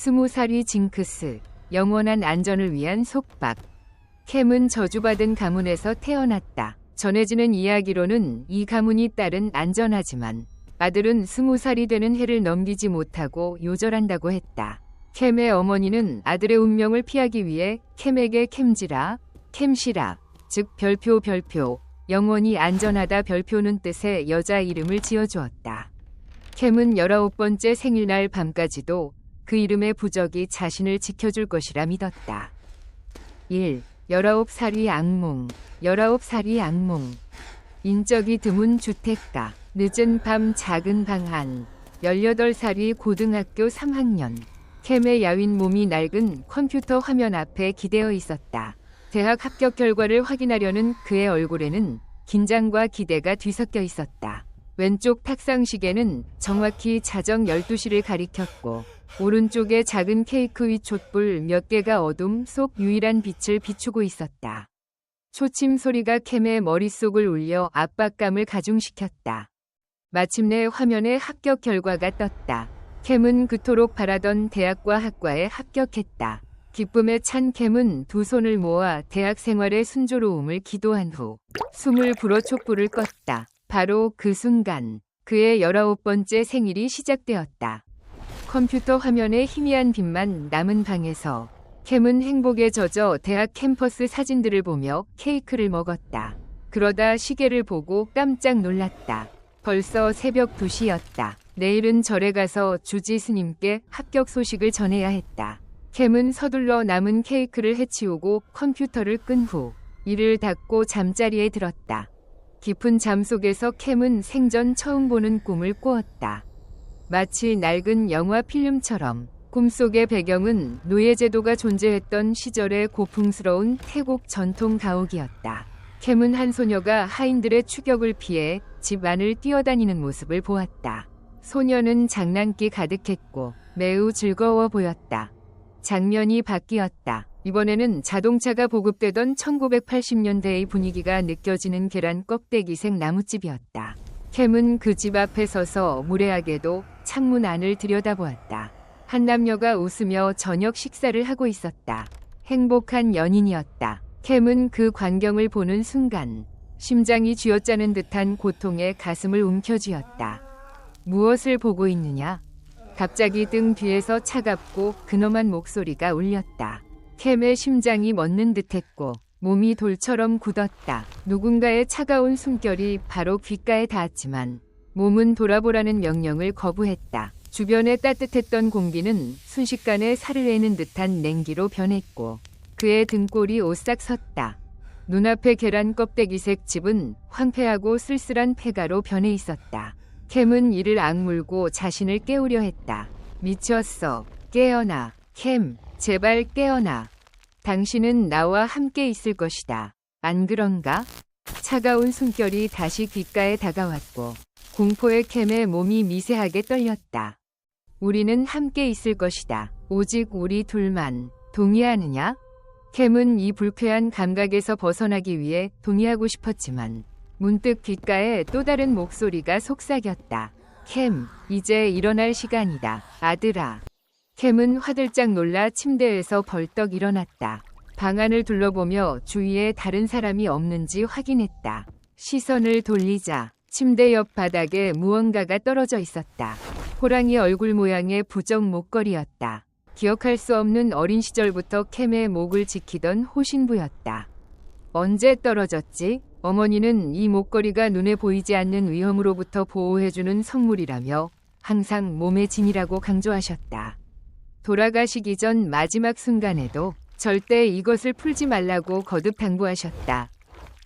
20살이 징크스, 영원한 안전을 위한 속박. 캠은 저주받은 가문에서 태어났다. 전해지는 이야기로는 이 가문이 딸은 안전하지만 아들은 20살이 되는 해를 넘기지 못하고 요절한다고 했다. 캠의 어머니는 아들의 운명을 피하기 위해 캠에게 캠지라, 캠시라, 즉 별표, 영원히 안전하다 별표는 뜻의 여자 이름을 지어주었다. 캠은 19번째 생일날 밤까지도 그 이름의 부적이 자신을 지켜줄 것이라 믿었다. 1. 19살이 악몽. 19살이 악몽. 인적이 드문 주택가. 늦은 밤 작은 방 안. 18살이 고등학교 3학년. 캠의 야윈 몸이 낡은 컴퓨터 화면 앞에 기대어 있었다. 대학 합격 결과를 확인하려는 그의 얼굴에는 긴장과 기대가 뒤섞여 있었다. 왼쪽 탁상시계는 정확히 자정 12시를 가리켰고 오른쪽에 작은 케이크 위 촛불 몇 개가 어둠 속 유일한 빛을 비추고 있었다. 초침 소리가 캠의 머릿속을 울려 압박감을 가중시켰다. 마침내 화면에 합격 결과가 떴다. 캠은 그토록 바라던 대학과 학과에 합격했다. 기쁨에 찬 캠은 두 손을 모아 대학 생활의 순조로움을 기도한 후 숨을 불어 촛불을 껐다. 바로 그 순간 그의 19번째 생일이 시작되었다. 컴퓨터 화면에 희미한 빛만 남은 방에서 캠은 행복에 젖어 대학 캠퍼스 사진들을 보며 케이크를 먹었다. 그러다 시계를 보고 깜짝 놀랐다. 벌써 새벽 2시였다. 내일은 절에 가서 주지 스님께 합격 소식을 전해야 했다. 캠은 서둘러 남은 케이크를 해치우고 컴퓨터를 끈 후 이를 닫고 잠자리에 들었다. 깊은 잠 속에서 캠은 생전 처음 보는 꿈을 꾸었다. 마치 낡은 영화 필름처럼 꿈속의 배경은 노예제도가 존재했던 시절의 고풍스러운 태국 전통 가옥이었다. 캠은 한 소녀가 하인들의 추격을 피해 집 안을 뛰어다니는 모습을 보았다. 소녀는 장난기 가득했고 매우 즐거워 보였다. 장면이 바뀌었다. 이번에는 자동차가 보급되던 1980년대의 분위기가 느껴지는 계란 껍데기색 나뭇집이었다. 캠은 그 집 앞에 서서 무례하게도 창문 안을 들여다보았다. 한 남녀가 웃으며 저녁 식사를 하고 있었다. 행복한 연인이었다. 캠은 그 광경을 보는 순간 심장이 쥐어짜는 듯한 고통에 가슴을 움켜쥐었다. 무엇을 보고 있느냐? 갑자기 등 뒤에서 차갑고 근엄한 목소리가 울렸다. 캠의 심장이 멎는 듯했고 몸이 돌처럼 굳었다. 누군가의 차가운 숨결이 바로 귓가에 닿았지만 몸은 돌아보라는 명령을 거부했다. 주변에 따뜻했던 공기는 순식간에 살을 내는 듯한 냉기로 변했고 그의 등골이 오싹 섰다. 눈앞의 계란 껍데기색 집은 황폐하고 쓸쓸한 폐가로 변해 있었다. 캠은 이를 악물고 자신을 깨우려 했다. 미쳤어. 깨어나. 캠, 제발 깨어나. 당신은 나와 함께 있을 것이다. 안 그런가? 차가운 숨결이 다시 귓가에 다가왔고 공포의 캠의 몸이 미세하게 떨렸다. 우리는 함께 있을 것이다. 오직 우리 둘만. 동의하느냐? 캠은 이 불쾌한 감각에서 벗어나기 위해 동의하고 싶었지만 문득 귓가에 또 다른 목소리가 속삭였다. 캠, 이제 일어날 시간이다. 아들아. 캠은 화들짝 놀라 침대에서 벌떡 일어났다. 방 안을 둘러보며 주위에 다른 사람이 없는지 확인했다. 시선을 돌리자 침대 옆 바닥에 무언가가 떨어져 있었다. 호랑이 얼굴 모양의 부적 목걸이였다. 기억할 수 없는 어린 시절부터 캠의 목을 지키던 호신부였다. 언제 떨어졌지? 어머니는 이 목걸이가 눈에 보이지 않는 위험으로부터 보호해주는 성물이라며 항상 몸에 지니라고 강조하셨다. 돌아가시기 전 마지막 순간에도 절대 이것을 풀지 말라고 거듭 당부하셨다.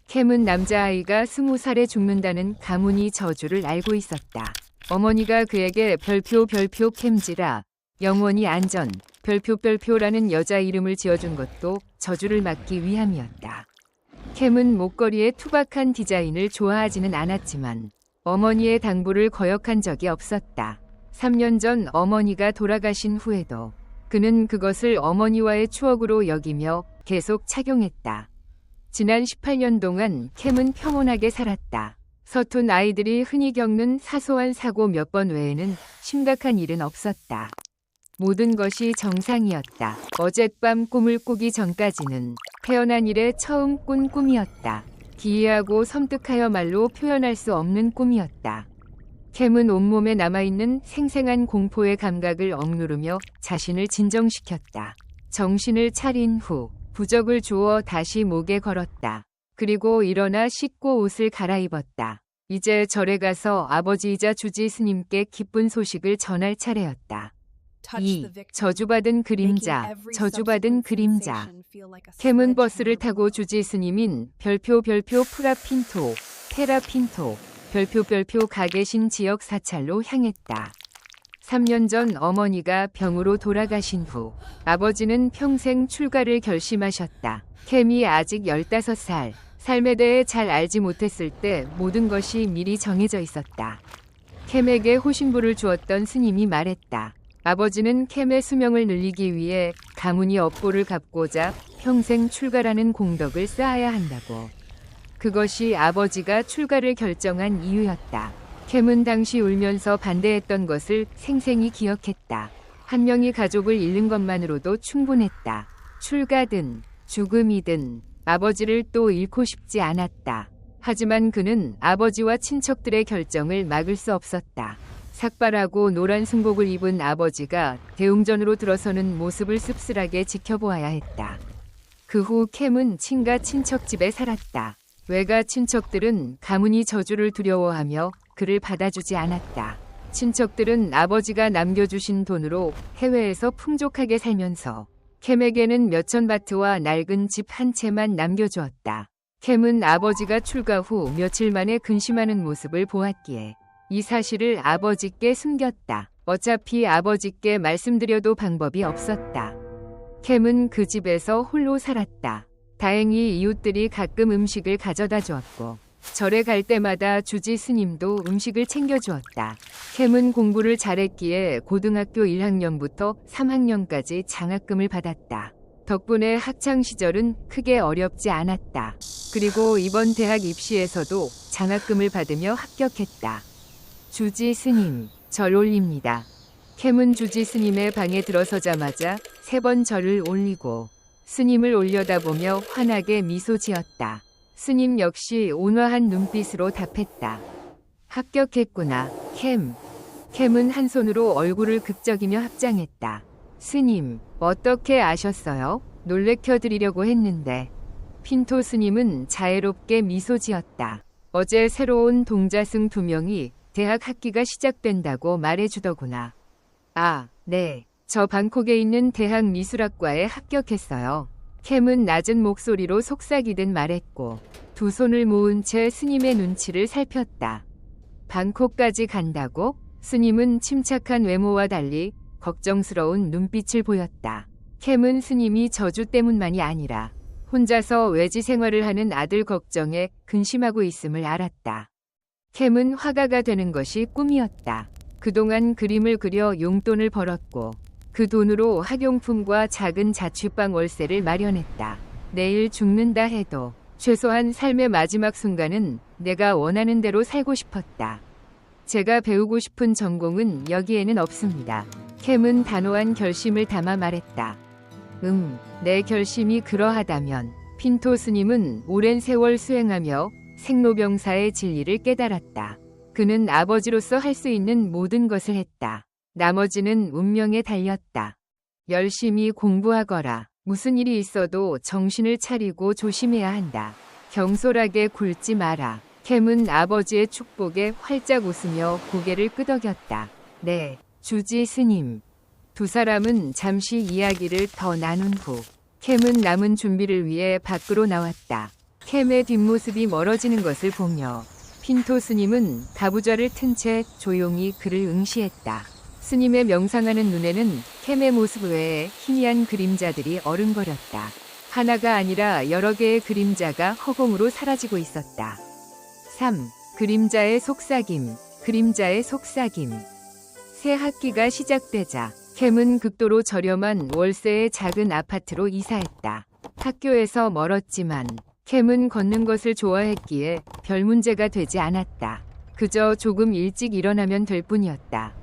캠은 남자아이가 20살에 죽는다는 가문이 저주를 알고 있었다. 어머니가 그에게 별표 캠지라 영원히 안전 별표라는 여자 이름을 지어준 것도 저주를 막기 위함이었다. 캠은 목걸이의 투박한 디자인을 좋아하지는 않았지만 어머니의 당부를 거역한 적이 없었다. 3년 전 어머니가 돌아가신 후에도 그는 그것을 어머니와의 추억으로 여기며 계속 착용했다. 지난 18년 동안 캠은 평온하게 살았다. 서툰 아이들이 흔히 겪는 사소한 사고 몇 번 외에는 심각한 일은 없었다. 모든 것이 정상이었다. 어젯밤 꿈을 꾸기 전까지는 태어난 이래 처음 꾼 꿈이었다. 기이하고 섬뜩하여 말로 표현할 수 없는 꿈이었다. 캠은 온몸에 남아있는 생생한 공포의 감각을 억누르며 자신을 진정시켰다. 정신을 차린 후 부적을 주워 다시 목에 걸었다. 그리고 일어나 씻고 옷을 갈아입었다. 이제 절에 가서 아버지이자 주지 스님께 기쁜 소식을 전할 차례였다. 2. 저주받은 그림자, 저주받은 그림자. 캠은 버스를 타고 주지 스님인 별표 프라핀토, 테라핀토, 별표 가 계신 지역 사찰로 향했다. 3년 전 어머니가 병으로 돌아가신 후 아버지는 평생 출가를 결심하셨다. 캠이 아직 15살, 삶에 대해 잘 알지 못했을 때 모든 것이 미리 정해져 있었다. 캠에게 호신부를 주었던 스님이 말했다. 아버지는 캠의 수명을 늘리기 위해 가문이 업보를 갚고자 평생 출가라는 공덕을 쌓아야 한다고. 그것이 아버지가 출가를 결정한 이유였다. 캠은 당시 울면서 반대했던 것을 생생히 기억했다. 한 명이 가족을 잃는 것만으로도 충분했다. 출가든 죽음이든 아버지를 또 잃고 싶지 않았다. 하지만 그는 아버지와 친척들의 결정을 막을 수 없었다. 삭발하고 노란 승복을 입은 아버지가 대웅전으로 들어서는 모습을 씁쓸하게 지켜보아야 했다. 그 후 캠은 친가 친척 집에 살았다. 외가 친척들은 가문이 저주를 두려워하며 그를 받아주지 않았다. 친척들은 아버지가 남겨주신 돈으로 해외에서 풍족하게 살면서 캠에게는 몇천 바트와 낡은 집 한 채만 남겨주었다. 캠은 아버지가 출가 후 며칠 만에 근심하는 모습을 보았기에 이 사실을 아버지께 숨겼다. 어차피 아버지께 말씀드려도 방법이 없었다. 캠은 그 집에서 홀로 살았다. 다행히 이웃들이 가끔 음식을 가져다 주었고 절에 갈 때마다 주지 스님도 음식을 챙겨주었다. 캠은 공부를 잘했기에 고등학교 1학년부터 3학년까지 장학금을 받았다. 덕분에 학창시절은 크게 어렵지 않았다. 그리고 이번 대학 입시에서도 장학금을 받으며 합격했다. 주지 스님, 절 올립니다. 캠은 주지 스님의 방에 들어서자마자 3번 절을 올리고 스님을 올려다보며 환하게 미소 지었다. 스님 역시 온화한 눈빛으로 답했다. 합격했구나, 캠. 캠은 한 손으로 얼굴을 극적이며 합장했다. 스님, 어떻게 아셨어요? 놀래켜드리려고 했는데. 핀토 스님은 자애롭게 미소 지었다. 어제 새로 온 동자승 2명이 대학 학기가 시작된다고 말해주더구나. 아, 네. 저 방콕에 있는 대학 미술학과에 합격했어요. 캠은 낮은 목소리로 속삭이듯 말했고 두 손을 모은 채 스님의 눈치를 살폈다. 방콕까지 간다고? 스님은 침착한 외모와 달리 걱정스러운 눈빛을 보였다. 캠은 스님이 저주 때문만이 아니라 혼자서 외지 생활을 하는 아들 걱정에 근심하고 있음을 알았다. 캠은 화가가 되는 것이 꿈이었다. 그동안 그림을 그려 용돈을 벌었고 그 돈으로 학용품과 작은 자취방 월세를 마련했다. 내일 죽는다 해도 최소한 삶의 마지막 순간은 내가 원하는 대로 살고 싶었다. 제가 배우고 싶은 전공은 여기에는 없습니다. 캠은 단호한 결심을 담아 말했다. 내 결심이 그러하다면. 핀토 스님은 오랜 세월 수행하며 생로병사의 진리를 깨달았다. 그는 아버지로서 할 수 있는 모든 것을 했다. 나머지는 운명에 달렸다. 열심히 공부하거라. 무슨 일이 있어도 정신을 차리고 조심해야 한다. 경솔하게 굴지 마라. 캠은 아버지의 축복에 활짝 웃으며 고개를 끄덕였다. 네, 주지 스님. 두 사람은 잠시 이야기를 더 나눈 후 캠은 남은 준비를 위해 밖으로 나왔다. 캠의 뒷모습이 멀어지는 것을 보며 핀토 스님은 가부좌를 튼 채 조용히 그를 응시했다. 스님의 명상하는 눈에는 캠의 모습 외에 희미한 그림자들이 어른거렸다. 하나가 아니라 여러 개의 그림자가 허공으로 사라지고 있었다. 3. 그림자의 속삭임, 그림자의 속삭임. 새 학기가 시작되자 캠은 극도로 저렴한 월세의 작은 아파트로 이사했다. 학교에서 멀었지만 캠은 걷는 것을 좋아했기에 별 문제가 되지 않았다. 그저 조금 일찍 일어나면 될 뿐이었다.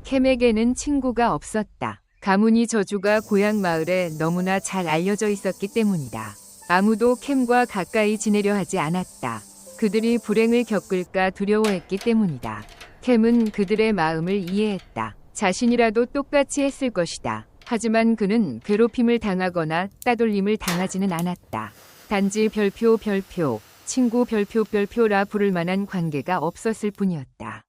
캠에게는 친구가 없었다. 가문이 저주가 고향 마을에 너무나 잘 알려져 있었기 때문이다. 아무도 캠과 가까이 지내려 하지 않았다. 그들이 불행을 겪을까 두려워했기 때문이다. 캠은 그들의 마음을 이해했다. 자신이라도 똑같이 했을 것이다. 하지만 그는 괴롭힘을 당하거나 따돌림을 당하지는 않았다. 단지 별표, 친구 별표라 부를 만한 관계가 없었을 뿐이었다.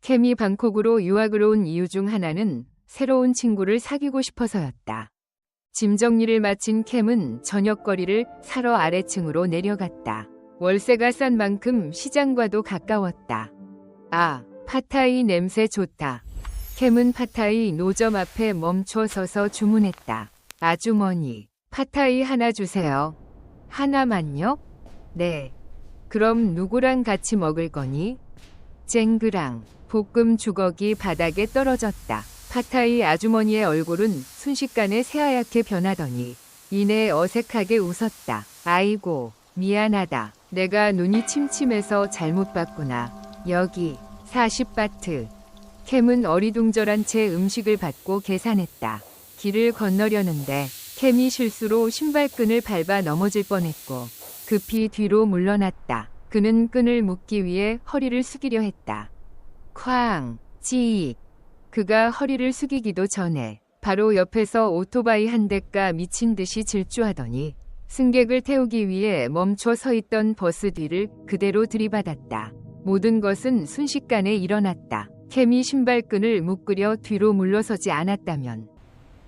캠이 방콕으로 유학을 온 이유 중 하나는 새로운 친구를 사귀고 싶어서였다. 짐 정리를 마친 캠은 저녁거리를 사러 아래층으로 내려갔다. 월세가 싼 만큼 시장과도 가까웠다. 아, 팟타이 냄새 좋다. 캠은 팟타이 노점 앞에 멈춰 서서 주문했다. 아주머니, 팟타이 하나 주세요. 하나만요? 네. 그럼 누구랑 같이 먹을 거니? 쨍그랑 볶음 주걱이 바닥에 떨어졌다. 팟타이 아주머니의 얼굴은 순식간에 새하얗게 변하더니 이내 어색하게 웃었다. 아이고, 미안하다. 내가 눈이 침침해서 잘못 봤구나. 여기 40바트. 캠은 어리둥절한 채 음식을 받고 계산했다. 길을 건너려는데 캠이 실수로 신발끈을 밟아 넘어질 뻔했고 급히 뒤로 물러났다. 그는 끈을 묶기 위해 허리를 숙이려 했다. 쾅! 찌익! 그가 허리를 숙이기도 전에 바로 옆에서 오토바이 한 대가 미친 듯이 질주하더니 승객을 태우기 위해 멈춰 서 있던 버스 뒤를 그대로 들이받았다. 모든 것은 순식간에 일어났다. 캠이 신발끈을 묶으려 뒤로 물러서지 않았다면.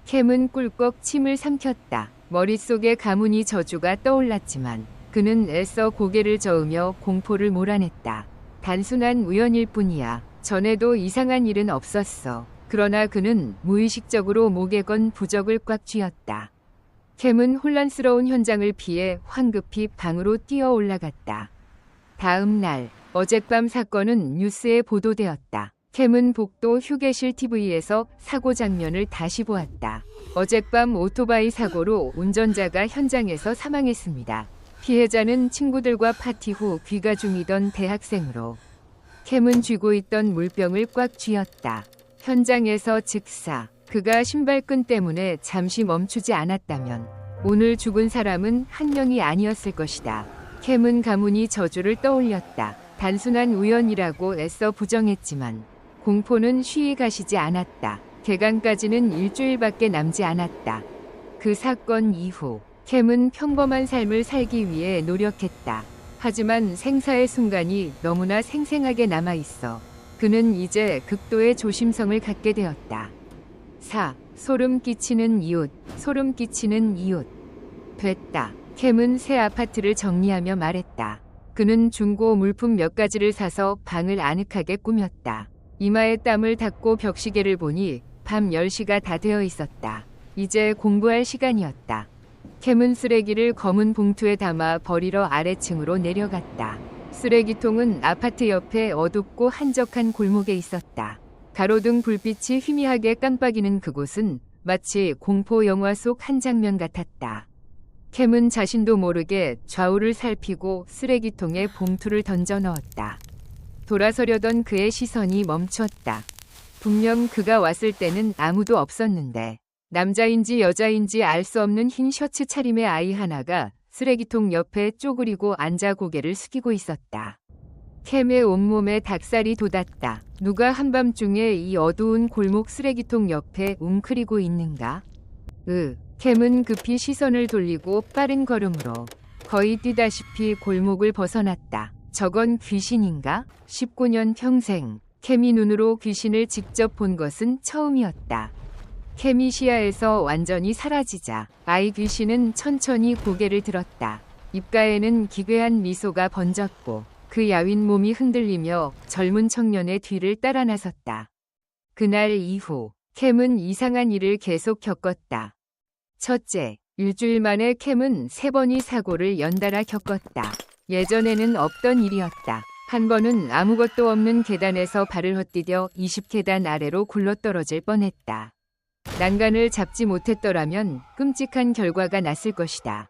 캠은 꿀꺽 침을 삼켰다. 머릿속에 가문이 저주가 떠올랐지만 그는 애써 고개를 저으며 공포를 몰아냈다. 단순한 우연일 뿐이야. 전에도 이상한 일은 없었어. 그러나 그는 무의식적으로 목에 건 부적을 꽉 쥐었다. 캠은 혼란스러운 현장을 피해 황급히 방으로 뛰어 올라갔다. 다음 날 어젯밤 사건은 뉴스에 보도되었다. 캠은 복도 휴게실 TV에서 사고 장면을 다시 보았다. 어젯밤 오토바이 사고로 운전자가 현장에서 사망했습니다. 피해자는 친구들과 파티 후 귀가 중이던 대학생으로 캠은 쥐고 있던 물병을 꽉 쥐었다. 현장에서 즉사 그가 신발끈 때문에 잠시 멈추지 않았다면 오늘 죽은 사람은 한 명이 아니었을 것이다. 캠은 가문이 저주를 떠올렸다. 단순한 우연이라고 애써 부정했지만 공포는 쉬이 가시지 않았다. 개강까지는 일주일밖에 남지 않았다. 그 사건 이후 캠은 평범한 삶을 살기 위해 노력했다. 하지만 생사의 순간이 너무나 생생하게 남아있어 그는 이제 극도의 조심성을 갖게 되었다. 소름 끼치는 이웃, 소름 끼치는 이웃. 됐다. 캠은 새 아파트를 정리하며 말했다. 그는 중고 물품 몇 가지를 사서 방을 아늑하게 꾸몄다. 이마에 땀을 닦고 벽시계를 보니 밤 10시가 다 되어 있었다. 이제 공부할 시간이었다. 캠은 쓰레기를 검은 봉투에 담아 버리러 아래층으로 내려갔다. 쓰레기통은 아파트 옆에 어둡고 한적한 골목에 있었다. 가로등 불빛이 희미하게 깜빡이는 그곳은 마치 공포 영화 속 한 장면 같았다. 캠은 자신도 모르게 좌우를 살피고 쓰레기통에 봉투를 던져 넣었다. 돌아서려던 그의 시선이 멈췄다. 분명 그가 왔을 때는 아무도 없었는데 남자인지 여자인지 알 수 없는 흰 셔츠 차림의 아이 하나가 쓰레기통 옆에 쪼그리고 앉아 고개를 숙이고 있었다. 캠의 온몸에 닭살이 돋았다. 누가 한밤중에 이 어두운 골목 쓰레기통 옆에 웅크리고 있는가? 캠은 급히 시선을 돌리고 빠른 걸음으로 거의 뛰다시피 골목을 벗어났다. 저건 귀신인가? 19년 평생 캠이 눈으로 귀신을 직접 본 것은 처음이었다. 캠이 시야에서 완전히 사라지자 아이 귀신은 천천히 고개를 들었다. 입가에는 기괴한 미소가 번졌고 그 야윈 몸이 흔들리며 젊은 청년의 뒤를 따라 나섰다. 그날 이후 캠은 이상한 일을 계속 겪었다. 첫째, 일주일 만에 캠은 3번이 사고를 연달아 겪었다. 예전에는 없던 일이었다. 한 번은 아무것도 없는 계단에서 발을 헛디뎌 20계단 아래로 굴러떨어질 뻔했다. 난간을 잡지 못했더라면 끔찍한 결과가 났을 것이다.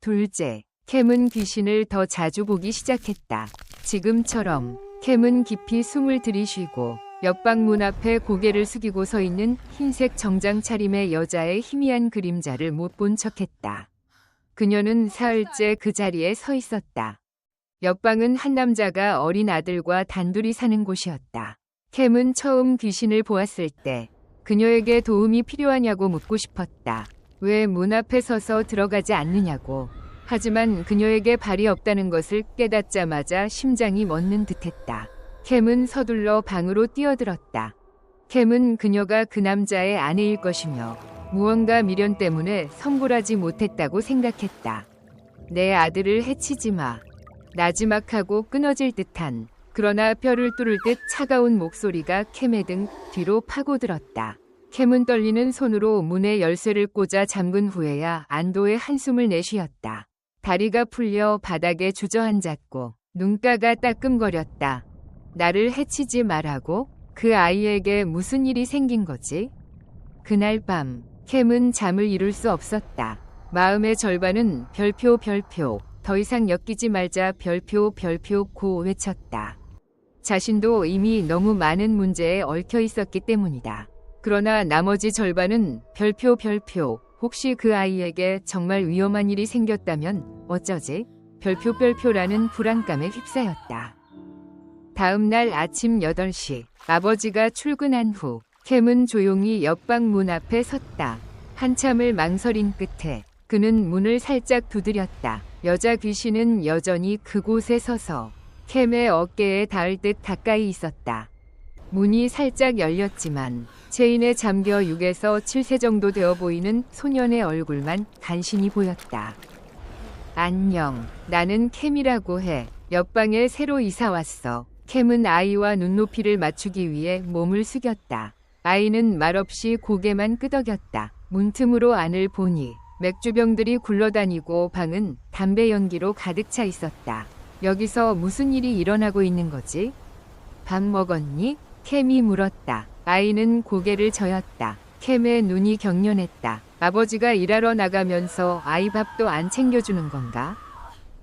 둘째, 캠은 귀신을 더 자주 보기 시작했다. 지금처럼 캠은 깊이 숨을 들이쉬고 옆방 문 앞에 고개를 숙이고 서 있는 흰색 정장 차림의 여자의 희미한 그림자를 못 본 척했다. 그녀는 사흘째 그 자리에 서 있었다. 옆방은 한 남자가 어린 아들과 단둘이 사는 곳이었다. 캠은 처음 귀신을 보았을 때 그녀에게 도움이 필요하냐고 묻고 싶었다. 왜 문 앞에 서서 들어가지 않느냐고. 하지만 그녀에게 발이 없다는 것을 깨닫자마자 심장이 멎는 듯했다. 캠은 서둘러 방으로 뛰어들었다. 캠은 그녀가 그 남자의 아내일 것이며 무언가 미련 때문에 성불하지 못했다고 생각했다. 내 아들을 해치지 마. 나지막하고 끊어질 듯한 그러나 뼈를 뚫을 듯 차가운 목소리가 캠의 등 뒤로 파고들었다. 캠은 떨리는 손으로 문에 열쇠를 꽂아 잠근 후에야 안도의 한숨을 내쉬었다. 다리가 풀려 바닥에 주저앉았고 눈가가 따끔거렸다. 나를 해치지 말라고? 그 아이에게 무슨 일이 생긴 거지? 그날 밤 캠은 잠을 이룰 수 없었다. 마음의 절반은 별표 더 이상 엮이지 말자 별표 고 외쳤다. 자신도 이미 너무 많은 문제에 얽혀 있었기 때문이다. 그러나 나머지 절반은 별표 혹시 그 아이에게 정말 위험한 일이 생겼다면 어쩌지? 별표라는 불안감에 휩싸였다. 다음 날 아침 8시 아버지가 출근한 후 캠은 조용히 옆방 문 앞에 섰다. 한참을 망설인 끝에 그는 문을 살짝 두드렸다. 여자 귀신은 여전히 그곳에 서서 캠의 어깨에 닿을 듯 가까이 있었다. 문이 살짝 열렸지만 체인에 잠겨 6에서 7세 정도 되어 보이는 소년의 얼굴만 간신히 보였다. 안녕, 나는 캠이라고 해. 옆방에 새로 이사 왔어. 캠은 아이와 눈높이를 맞추기 위해 몸을 숙였다. 아이는 말없이 고개만 끄덕였다. 문틈으로 안을 보니 맥주병들이 굴러다니고 방은 담배 연기로 가득 차 있었다. 여기서 무슨 일이 일어나고 있는 거지? 밥 먹었니? 캠이 물었다. 아이는 고개를 저었다. 캠의 눈이 경련했다. 아버지가 일하러 나가면서 아이 밥도 안 챙겨주는 건가?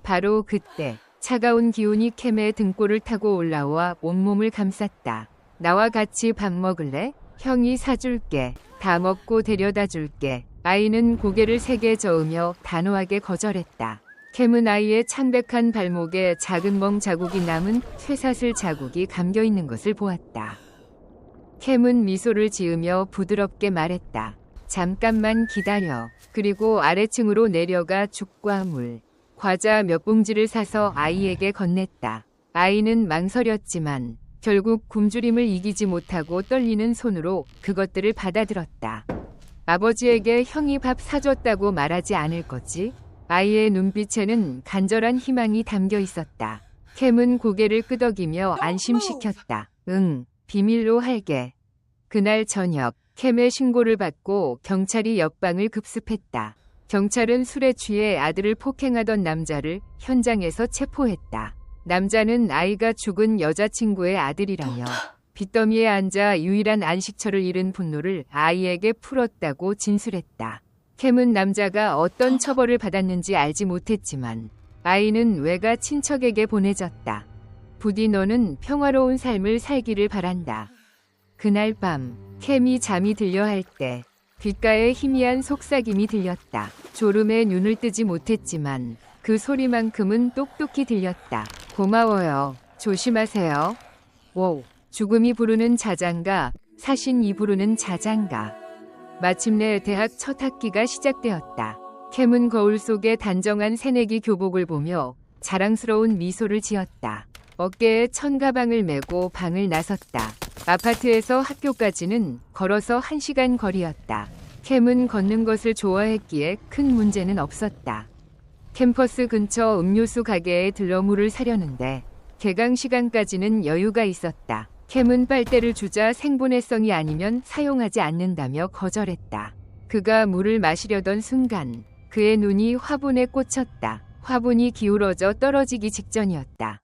바로 그때 차가운 기운이 캠의 등골을 타고 올라와 온몸을 감쌌다. 나와 같이 밥 먹을래? 형이 사줄게. 다 먹고 데려다 줄게. 아이는 고개를 세게 저으며 단호하게 거절했다. 캠은 아이의 창백한 발목에 작은 멍 자국이 남은 쇠사슬 자국이 감겨 있는 것을 보았다. 캠은 미소를 지으며 부드럽게 말했다. 잠깐만 기다려. 그리고 아래층으로 내려가 죽과 물, 과자 몇 봉지를 사서 아이에게 건넸다. 아이는 망설였지만 결국 굶주림을 이기지 못하고 떨리는 손으로 그것들을 받아들었다. 아버지에게 형이 밥 사줬다고 말하지 않을 거지? 아이의 눈빛에는 간절한 희망이 담겨 있었다. 캠은 고개를 끄덕이며 안심시켰다. 응, 비밀로 할게. 그날 저녁 캠의 신고를 받고 경찰이 옆방을 급습했다. 경찰은 술에 취해 아들을 폭행하던 남자를 현장에서 체포했다. 남자는 아이가 죽은 여자친구의 아들이라며 빚더미에 앉아 유일한 안식처를 잃은 분노를 아이에게 풀었다고 진술했다. 캠은 남자가 어떤 처벌을 받았는지 알지 못했지만 아이는 외가 친척에게 보내졌다. 부디 너는 평화로운 삶을 살기를 바란다. 그날 밤 캠이 잠이 들려 할 때 귓가에 희미한 속삭임이 들렸다. 졸음에 눈을 뜨지 못했지만 그 소리만큼은 똑똑히 들렸다. 고마워요. 조심하세요. 오, 죽음이 부르는 자장가, 사신이 부르는 자장가. 마침내 대학 첫 학기가 시작되었다. 캠은 거울 속에 단정한 새내기 교복을 보며 자랑스러운 미소를 지었다. 어깨에 천가방을 메고 방을 나섰다. 아파트에서 학교까지는 걸어서 1시간 거리였다. 캠은 걷는 것을 좋아했기에 큰 문제는 없었다. 캠퍼스 근처 음료수 가게에 들러 물을 사려는데 개강 시간까지는 여유가 있었다. 캠은 빨대를 주자 생분해성이 아니면 사용하지 않는다며 거절했다. 그가 물을 마시려던 순간 그의 눈이 화분에 꽂혔다. 화분이 기울어져 떨어지기 직전이었다.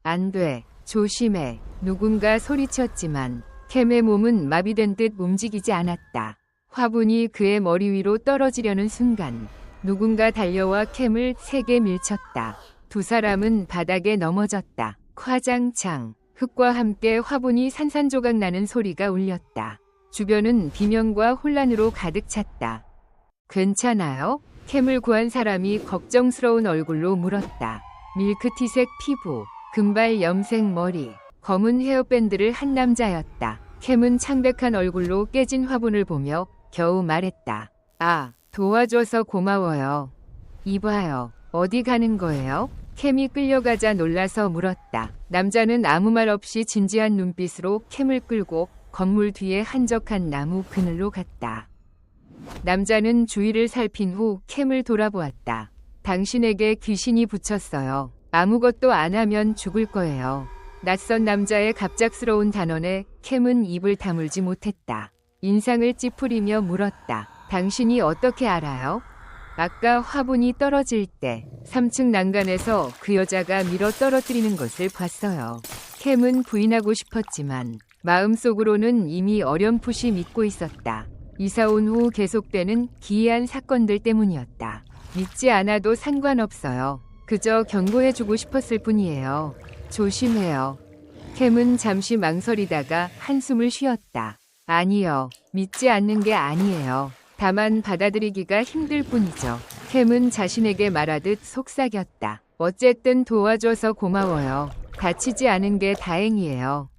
안 돼. 조심해. 누군가 소리쳤지만 캠의 몸은 마비된 듯 움직이지 않았다. 화분이 그의 머리 위로 떨어지려는 순간 누군가 달려와 캠을 세게 밀쳤다. 두 사람은 바닥에 넘어졌다. 화장창. 흙과 함께 화분이 산산조각 나는 소리가 울렸다. 주변은 비명과 혼란으로 가득 찼다. 괜찮아요? 캠을 구한 사람이 걱정스러운 얼굴로 물었다. 밀크티색 피부, 금발 염색 머리, 검은 헤어밴드를 한 남자였다. 캠은 창백한 얼굴로 깨진 화분을 보며 겨우 말했다. 아, 도와줘서 고마워요. 이봐요, 어디 가는 거예요? 캠이 끌려가자 놀라서 물었다. 남자는 아무 말 없이 진지한 눈빛으로 캠을 끌고 건물 뒤에 한적한 나무 그늘로 갔다. 남자는 주위를 살핀 후 캠을 돌아보았다. 당신에게 귀신이 붙였어요. 아무것도 안 하면 죽을 거예요. 낯선 남자의 갑작스러운 단언에 캠은 입을 다물지 못했다. 인상을 찌푸리며 물었다. 당신이 어떻게 알아요? 아까 화분이 떨어질 때 3층 난간에서 그 여자가 밀어 떨어뜨리는 것을 봤어요. 캠은 부인하고 싶었지만 마음속으로는 이미 어렴풋이 믿고 있었다. 이사 온 후 계속되는 기이한 사건들 때문이었다. 믿지 않아도 상관없어요. 그저 경고해주고 싶었을 뿐이에요. 조심해요. 캠은 잠시 망설이다가 한숨을 쉬었다. 아니요. 믿지 않는 게 아니에요. 다만 받아들이기가 힘들 뿐이죠. 캠은 자신에게 말하듯 속삭였다. 어쨌든 도와줘서 고마워요. 다치지 않은 게 다행이에요.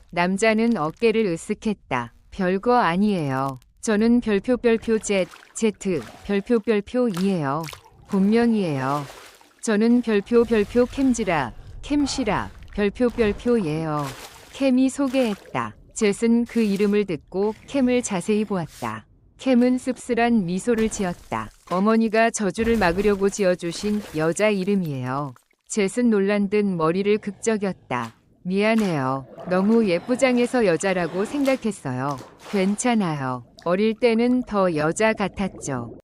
남자는 어깨를 으쓱했다. 별거 아니에요. 저는 별표 Z, 별표 2예요. 본명이에요. 저는 별표 캠시라, 별표 예요. 캠이 소개했다. 젯은 그 이름을 듣고 캠을 자세히 보았다. 캠은 씁쓸한 미소를 지었다. 어머니가 저주를 막으려고 지어주신 여자 이름이에요. 젯은 놀란 듯 머리를 극적였다. 미안해요. 너무 예쁘장해서 여자라고 생각했어요. 괜찮아요. 어릴 때는 더 여자 같았죠.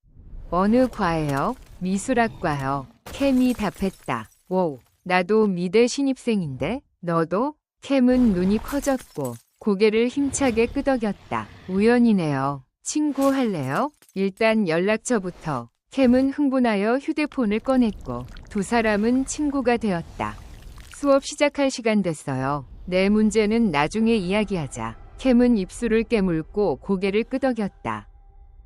어느 과예요? 미술학과요. 캠이 답했다. 오, 나도 미대 신입생인데? 너도? 캠은 눈이 커졌고 고개를 힘차게 끄덕였다. 우연이네요. 친구 할래요? 일단 연락처부터. 캠은 흥분하여 휴대폰을 꺼냈고 두 사람은 친구가 되었다. 수업 시작할 시간 됐어요. 내 문제는 나중에 이야기하자. 캠은 입술을 깨물고 고개를 끄덕였다.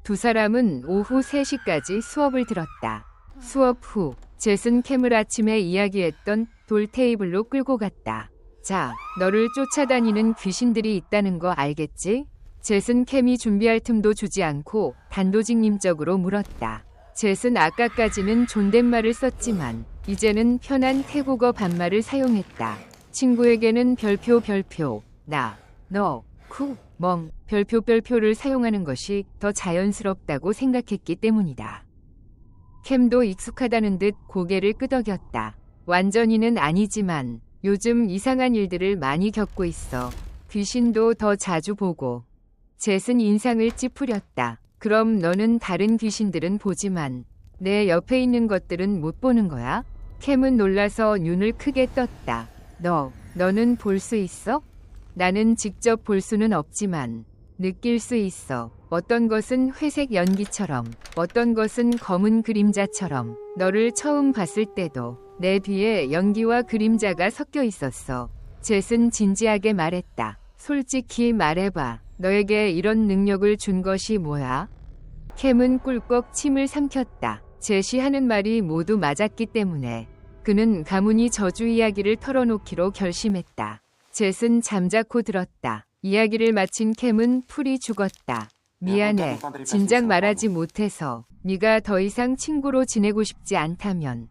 두 사람은 오후 3시까지 수업을 들었다. 수업 후 젯은 캠을 아침에 이야기했던 돌 테이블로 끌고 갔다. 자, 너를 쫓아다니는 귀신들이 있다는 거 알겠지? 젯은 캠이 준비할 틈도 주지 않고 단도직입적으로 물었다. 젯은 아까까지는 존댓말을 썼지만 이제는 편한 태국어 반말을 사용했다. 친구에게는 별표, 나, 너, 쿠, 멍, 별표를 사용하는 것이 더 자연스럽다고 생각했기 때문이다. 캠도 익숙하다는 듯 고개를 끄덕였다. 완전히는 아니지만 요즘 이상한 일들을 많이 겪고 있어. 귀신도 더 자주 보고. 젯은 인상을 찌푸렸다. 그럼 너는 다른 귀신들은 보지만 내 옆에 있는 것들은 못 보는 거야? 캠은 놀라서 눈을 크게 떴다. 너는 볼 수 있어? 나는 직접 볼 수는 없지만 느낄 수 있어. 어떤 것은 회색 연기처럼, 어떤 것은 검은 그림자처럼. 너를 처음 봤을 때도 내 뒤에 연기와 그림자가 섞여 있었어. 젯은 진지하게 말했다. 솔직히 말해봐. 너에게 이런 능력을 준 것이 뭐야? 캠은 꿀꺽 침을 삼켰다. 젯이 하는 말이 모두 맞았기 때문에 그는 가문이 저주 이야기를 털어놓기로 결심했다. 젯은 잠자코 들었다. 이야기를 마친 캠은 풀이 죽었다. 미안해. 진작 말하지 못해서. 네가 더 이상 친구로 지내고 싶지 않다면.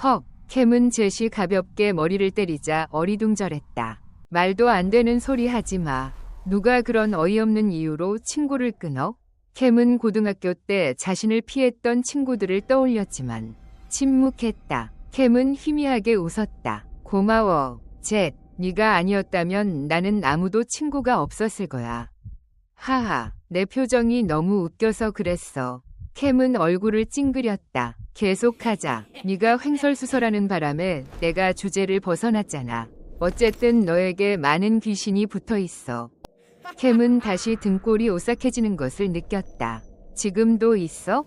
헉. 캠은 젯이 가볍게 머리를 때리자 어리둥절했다. 말도 안 되는 소리 하지 마. 누가 그런 어이없는 이유로 친구를 끊어? 캠은 고등학교 때 자신을 피했던 친구들을 떠올렸지만 침묵했다. 캠은 희미하게 웃었다. 고마워, 젯. 네가 아니었다면 나는 아무도 친구가 없었을 거야. 하하, 내 표정이 너무 웃겨서 그랬어. 캠은 얼굴을 찡그렸다. 계속하자. 네가 횡설수설하는 바람에 내가 주제를 벗어났잖아. 어쨌든 너에게 많은 귀신이 붙어 있어. 캠은 다시 등골이 오싹해지는 것을 느꼈다. 지금도 있어?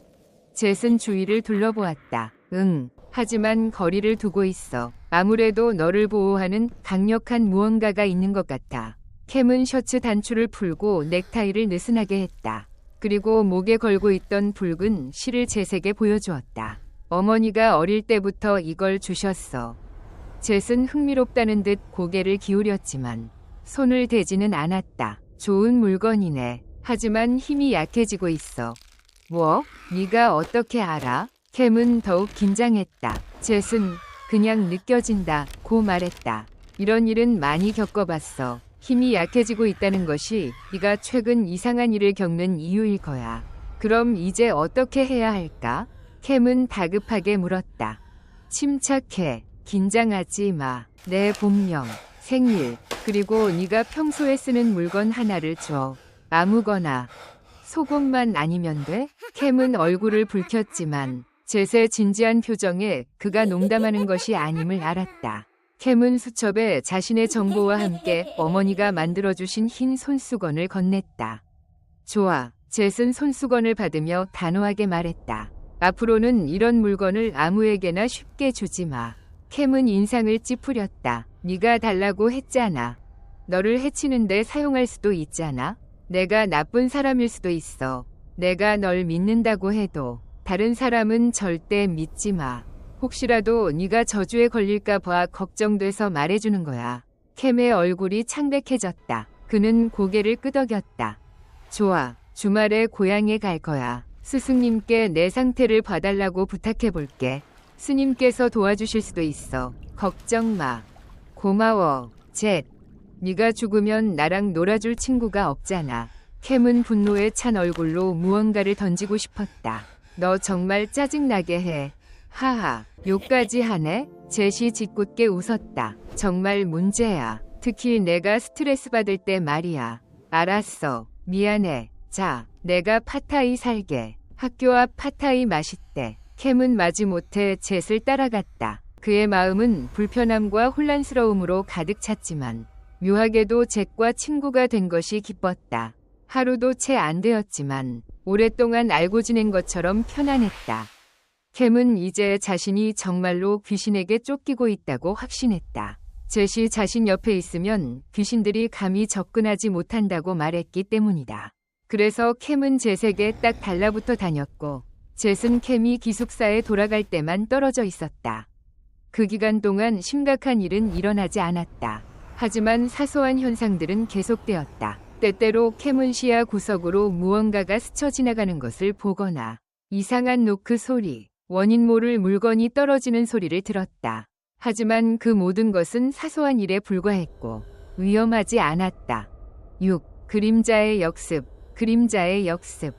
젯은 주위를 둘러보았다. 응. 하지만 거리를 두고 있어. 아무래도 너를 보호하는 강력한 무언가가 있는 것 같아. 캠은 셔츠 단추를 풀고 넥타이를 느슨하게 했다. 그리고 목에 걸고 있던 붉은 실을 젯에게 보여주었다. 어머니가 어릴 때부터 이걸 주셨어. 젯은 흥미롭다는 듯 고개를 기울였지만 손을 대지는 않았다. 좋은 물건이네. 하지만 힘이 약해지고 있어. 뭐? 네가 어떻게 알아? 캠은 더욱 긴장했다. 젯은 그냥 느껴진다 고 말했다. 이런 일은 많이 겪어봤어. 힘이 약해지고 있다는 것이 네가 최근 이상한 일을 겪는 이유일 거야. 그럼 이제 어떻게 해야 할까? 캠은 다급하게 물었다. 침착해. 긴장하지 마. 내 본명, 생일, 그리고 네가 평소에 쓰는 물건 하나를 줘. 아무거나. 속옷만 아니면 돼? 캠은 얼굴을 붉혔지만 젯의 진지한 표정에 그가 농담하는 것이 아님을 알았다. 캠은 수첩에 자신의 정보와 함께 어머니가 만들어주신 흰 손수건을 건넸다. 좋아. 젯은 손수건을 받으며 단호하게 말했다. 앞으로는 이런 물건을 아무에게나 쉽게 주지 마. 캠은 인상을 찌푸렸다. 네가 달라고 했잖아. 너를 해치는데 사용할 수도 있잖아. 내가 나쁜 사람일 수도 있어. 내가 널 믿는다고 해도 다른 사람은 절대 믿지 마. 혹시라도 네가 저주에 걸릴까 봐 걱정돼서 말해주는 거야. 캠의 얼굴이 창백해졌다. 그는 고개를 끄덕였다. 좋아. 주말에 고향에 갈 거야. 스승님께 내 상태를 봐달라고 부탁해볼게. 스님께서 도와주실 수도 있어. 걱정 마. 고마워, 젯. 네가 죽으면 나랑 놀아줄 친구가 없잖아. 캠은 분노에 찬 얼굴로 무언가를 던지고 싶었다. 너 정말 짜증나게 해. 하하, 욕까지 하네? 젯이 짓궂게 웃었다. 정말 문제야. 특히 내가 스트레스 받을 때 말이야. 알았어. 미안해. 자, 내가 팟타이 살게. 학교 앞 팟타이 맛있대. 캠은 마지못해 젯을 따라갔다. 그의 마음은 불편함과 혼란스러움으로 가득 찼지만 묘하게도 젯과 친구가 된 것이 기뻤다. 하루도 채 안 되었지만 오랫동안 알고 지낸 것처럼 편안했다. 캠은 이제 자신이 정말로 귀신에게 쫓기고 있다고 확신했다. 젯이 자신 옆에 있으면 귀신들이 감히 접근하지 못한다고 말했기 때문이다. 그래서 캠은 젯에게 딱 달라붙어 다녔고 젯은 캠이 기숙사에 돌아갈 때만 떨어져 있었다. 그 기간 동안 심각한 일은 일어나지 않았다. 하지만 사소한 현상들은 계속되었다. 때때로 캠은 시야 구석으로 무언가가 스쳐 지나가는 것을 보거나 이상한 노크 소리, 원인 모를 물건이 떨어지는 소리를 들었다. 하지만 그 모든 것은 사소한 일에 불과했고 위험하지 않았다. 6. 그림자의 역습. 그림자의 역습.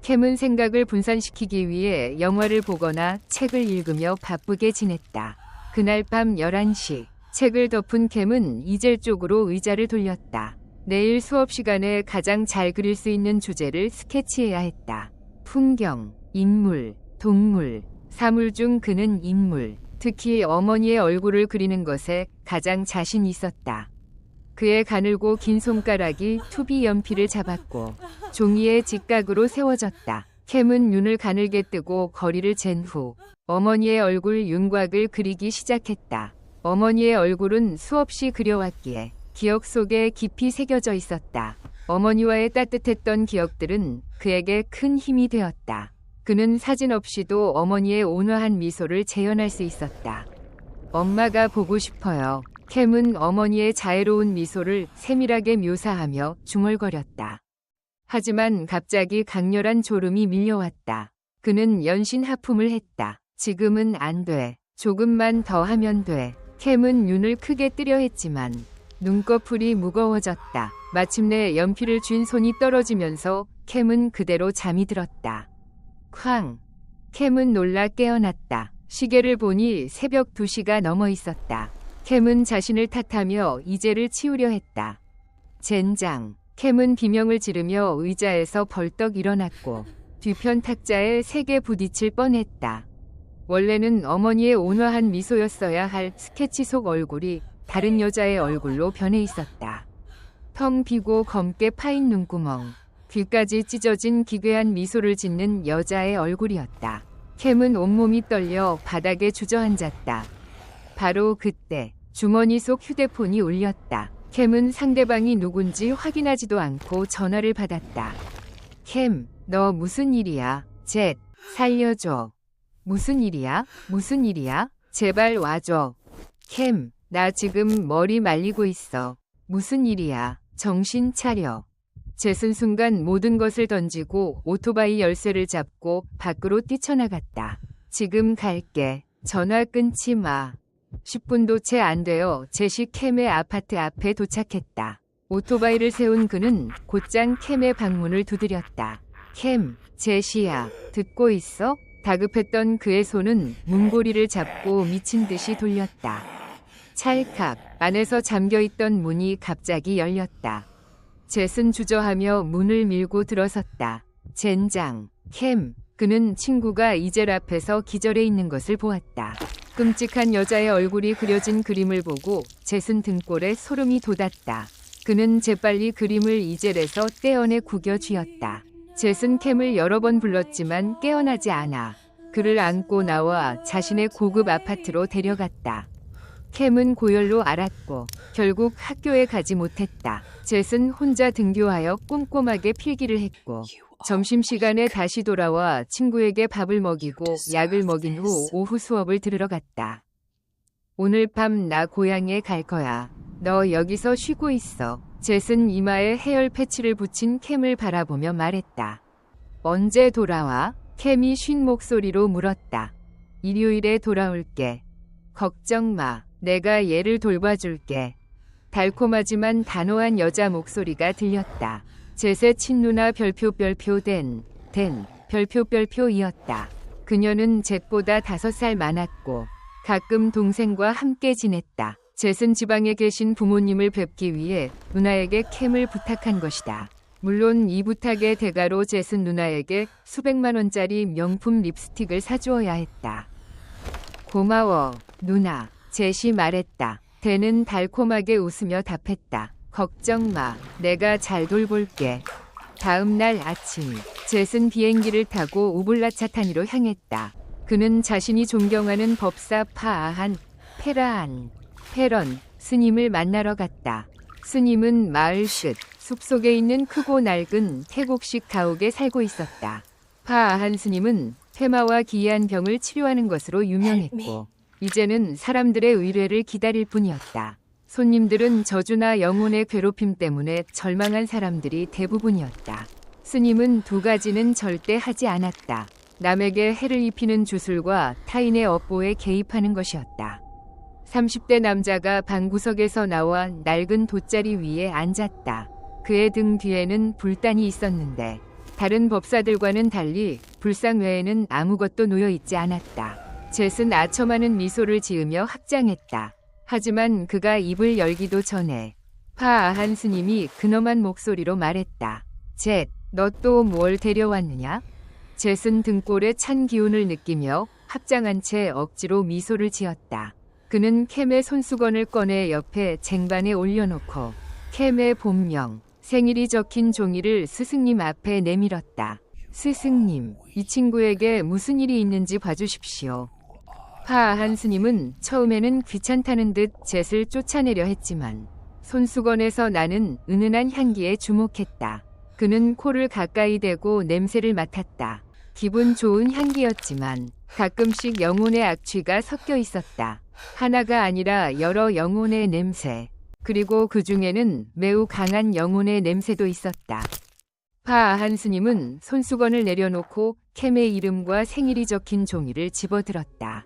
캠은 생각을 분산시키기 위해 영화를 보거나 책을 읽으며 바쁘게 지냈다. 그날 밤 11시, 책을 덮은 캠은 이젤 쪽으로 의자를 돌렸다. 내일 수업 시간에 가장 잘 그릴 수 있는 주제를 스케치해야 했다. 풍경, 인물, 동물, 사물 중 그는 인물, 특히 어머니의 얼굴을 그리는 것에 가장 자신 있었다. 그의 가늘고 긴 손가락이 투비 연필을 잡았고 종이에 직각으로 세워졌다. 캠은 눈을 가늘게 뜨고 거리를 잰 후 어머니의 얼굴 윤곽을 그리기 시작했다. 어머니의 얼굴은 수없이 그려왔기에 기억 속에 깊이 새겨져 있었다. 어머니와의 따뜻했던 기억들은 그에게 큰 힘이 되었다. 그는 사진 없이도 어머니의 온화한 미소를 재현할 수 있었다. 엄마가 보고 싶어요. 캠은 어머니의 자애로운 미소를 세밀하게 묘사하며 중얼거렸다. 하지만 갑자기 강렬한 졸음이 밀려왔다. 그는 연신 하품을 했다. 지금은 안 돼. 조금만 더 하면 돼. 캠은 눈을 크게 뜨려 했지만 눈꺼풀이 무거워졌다. 마침내 연필을 쥔 손이 떨어지면서 캠은 그대로 잠이 들었다. 쾅! 캠은 놀라 깨어났다. 시계를 보니 새벽 2시가 넘어 있었다. 캠은 자신을 탓하며 이젤을 치우려 했다. 젠장! 캠은 비명을 지르며 의자에서 벌떡 일어났고 뒤편 탁자에 세게 부딪힐 뻔했다. 원래는 어머니의 온화한 미소였어야 할 스케치 속 얼굴이 다른 여자의 얼굴로 변해 있었다. 텅 비고 검게 파인 눈구멍, 귀까지 찢어진 기괴한 미소를 짓는 여자의 얼굴이었다. 캠은 온몸이 떨려 바닥에 주저앉았다. 바로 그때 주머니 속 휴대폰이 울렸다. 캠은 상대방이 누군지 확인하지도 않고 전화를 받았다. 캠, 너 무슨 일이야? 젯, 살려줘. 무슨 일이야? 무슨 일이야? 제발 와줘. 캠, 나 지금 머리 말리고 있어. 무슨 일이야? 정신 차려. 젯은 순간 모든 것을 던지고 오토바이 열쇠를 잡고 밖으로 뛰쳐나갔다. 지금 갈게. 전화 끊지 마. 10분도 채 안 되어 젯이 캠의 아파트 앞에 도착했다. 오토바이를 세운 그는 곧장 캠의 방문을 두드렸다. 캠, 젯이야. 듣고 있어? 다급했던 그의 손은 문고리를 잡고 미친 듯이 돌렸다. 찰칵, 안에서 잠겨있던 문이 갑자기 열렸다. 젯은 주저하며 문을 밀고 들어섰다. 젠장, 캠. 그는 친구가 이젤 앞에서 기절해 있는 것을 보았다. 끔찍한 여자의 얼굴이 그려진 그림을 보고 젯은 등골에 소름이 돋았다. 그는 재빨리 그림을 이젤에서 떼어내 구겨 쥐었다. 젯은 캠을 여러 번 불렀지만 깨어나지 않아 그를 안고 나와 자신의 고급 아파트로 데려갔다. 캠은 고열로 앓았고 결국 학교에 가지 못했다. 젯은 혼자 등교하여 꼼꼼하게 필기를 했고 점심시간에 다시 돌아와 친구에게 밥을 먹이고 약을 먹인 후 오후 수업을 들으러 갔다. 오늘 밤 나 고향에 갈 거야. 너 여기서 쉬고 있어. 젯은 이마에 해열 패치를 붙인 캠을 바라보며 말했다. 언제 돌아와? 캠이 쉰 목소리로 물었다. 일요일에 돌아올게. 걱정 마. 내가 얘를 돌봐줄게. 달콤하지만 단호한 여자 목소리가 들렸다. 젯의 친누나 별표 별표이었다. 그녀는 젯보다 5살 많았고 가끔 동생과 함께 지냈다. 젯은 지방에 계신 부모님을 뵙기 위해 누나에게 캠을 부탁한 것이다. 물론 이 부탁의 대가로 젯은 누나에게 수백만 원짜리 명품 립스틱을 사주어야 했다. 고마워, 누나. 젯이 말했다. 대는 달콤하게 웃으며 답했다. 걱정 마. 내가 잘 돌볼게. 다음 날 아침, 젯은 비행기를 타고 우블라차타니로 향했다. 그는 자신이 존경하는 법사 파아한 페런 스님을 만나러 갔다. 스님은 마을 끝 숲속에 있는 크고 낡은 태국식 가옥에 살고 있었다. 파아한 스님은 폐마와 기이한 병을 치료하는 것으로 유명했고 이제는 사람들의 의뢰를 기다릴 뿐이었다. 손님들은 저주나 영혼의 괴롭힘 때문에 절망한 사람들이 대부분이었다. 스님은 2가지는 절대 하지 않았다. 남에게 해를 입히는 주술과 타인의 업보에 개입하는 것이었다. 30대 남자가 방구석에서 나와 낡은 돗자리 위에 앉았다. 그의 등 뒤에는 불단이 있었는데 다른 법사들과는 달리 불상 외에는 아무것도 놓여 있지 않았다. 젯은 아첨하는 미소를 지으며 합장했다. 하지만 그가 입을 열기도 전에 파아한 스님이 근엄한 목소리로 말했다. 젯, 너 또 뭘 데려왔느냐? 젯은 등골에 찬 기운을 느끼며 합장한 채 억지로 미소를 지었다. 그는 캠의 손수건을 꺼내 옆에 쟁반에 올려놓고 캠의 본명, 생일이 적힌 종이를 스승님 앞에 내밀었다. 스승님, 이 친구에게 무슨 일이 있는지 봐주십시오. 파아한 스님은 처음에는 귀찮다는 듯 젯을 쫓아내려 했지만 손수건에서 나는 은은한 향기에 주목했다. 그는 코를 가까이 대고 냄새를 맡았다. 기분 좋은 향기였지만 가끔씩 영혼의 악취가 섞여 있었다. 하나가 아니라 여러 영혼의 냄새, 그리고 그 중에는 매우 강한 영혼의 냄새도 있었다. 파아한 스님은 손수건을 내려놓고 캠의 이름과 생일이 적힌 종이를 집어들었다.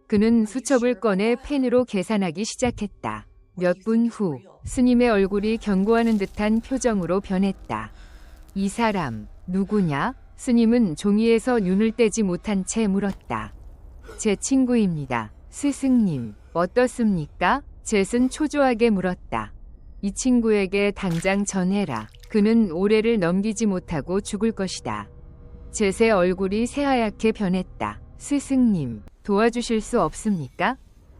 그는 수첩을 꺼내 펜으로 계산하기 시작했다. 몇 분 후 스님의 얼굴이 경고하는 듯한 표정으로 변했다. 이 사람 누구냐? 스님은 종이에서 눈을 떼지 못한 채 물었다. 제 친구입니다. 스승님, 어떻습니까? 젯은 초조하게 물었다. 이 친구에게 당장 전해라. 그는 올해를 넘기지 못하고 죽을 것이다. 젯의 얼굴이 새하얗게 변했다. 스승님, 도와주실 수 없습니까?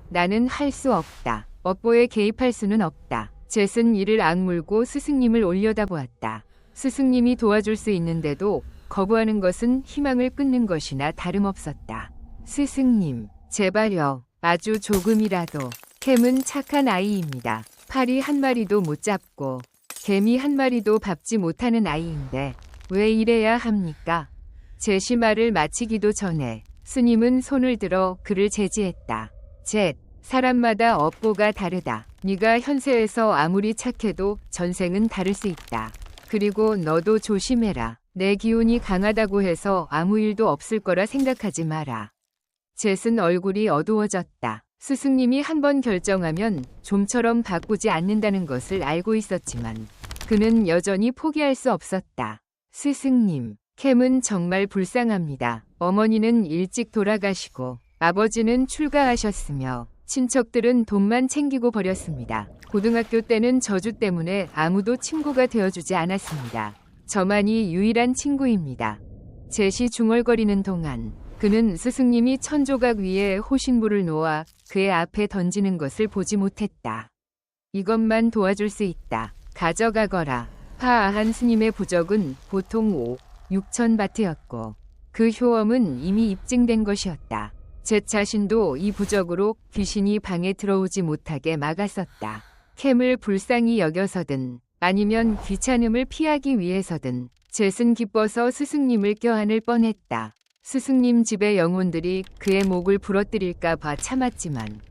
나는 할 수 없다. 업보에 개입할 수는 없다. 젯은 이를 악물고 스승님을 올려다보았다. 스승님이 도와줄 수 있는데도 거부하는 것은 희망을 끊는 것이나 다름없었다. 스승님, 제발요. 아주 조금이라도. 캠은 착한 아이입니다. 파리 한 마리도 못 잡고 개미 한 마리도 밟지 못하는 아이인데 왜 이래야 합니까? 제시 말을 마치기도 전에 스님은 손을 들어 그를 제지했다. 젯, 사람마다 업보가 다르다. 네가 현세에서 아무리 착해도 전생은 다를 수 있다. 그리고 너도 조심해라. 내 기운이 강하다고 해서 아무 일도 없을 거라 생각하지 마라. 젯은 얼굴이 어두워졌다. 스승님이 한번 결정하면 좀처럼 바꾸지 않는다는 것을 알고 있었지만 그는 여전히 포기할 수 없었다. 스승님, 캠은 정말 불쌍합니다. 어머니는 일찍 돌아가시고 아버지는 출가하셨으며 친척들은 돈만 챙기고 버렸습니다. 고등학교 때는 저주 때문에 아무도 친구가 되어주지 않았습니다. 저만이 유일한 친구입니다. 젯이 중얼거리는 동안 그는 스승님이 천조각 위에 호신물을 놓아 그의 앞에 던지는 것을 보지 못했다. 이것만 도와줄 수 있다. 가져가거라. 파아한 스님의 부적은 보통 5, 6천 바트였고 그 효험은 이미 입증된 것이었다. 젯 자신도 이 부적으로 귀신이 방에 들어오지 못하게 막았었다. 캠을 불쌍히 여겨서든 아니면 귀찮음을 피하기 위해서든 젯은 기뻐서 스승님을 껴안을 뻔했다. 스승님 집의 영혼들이 그의 목을 부러뜨릴까 봐 참았지만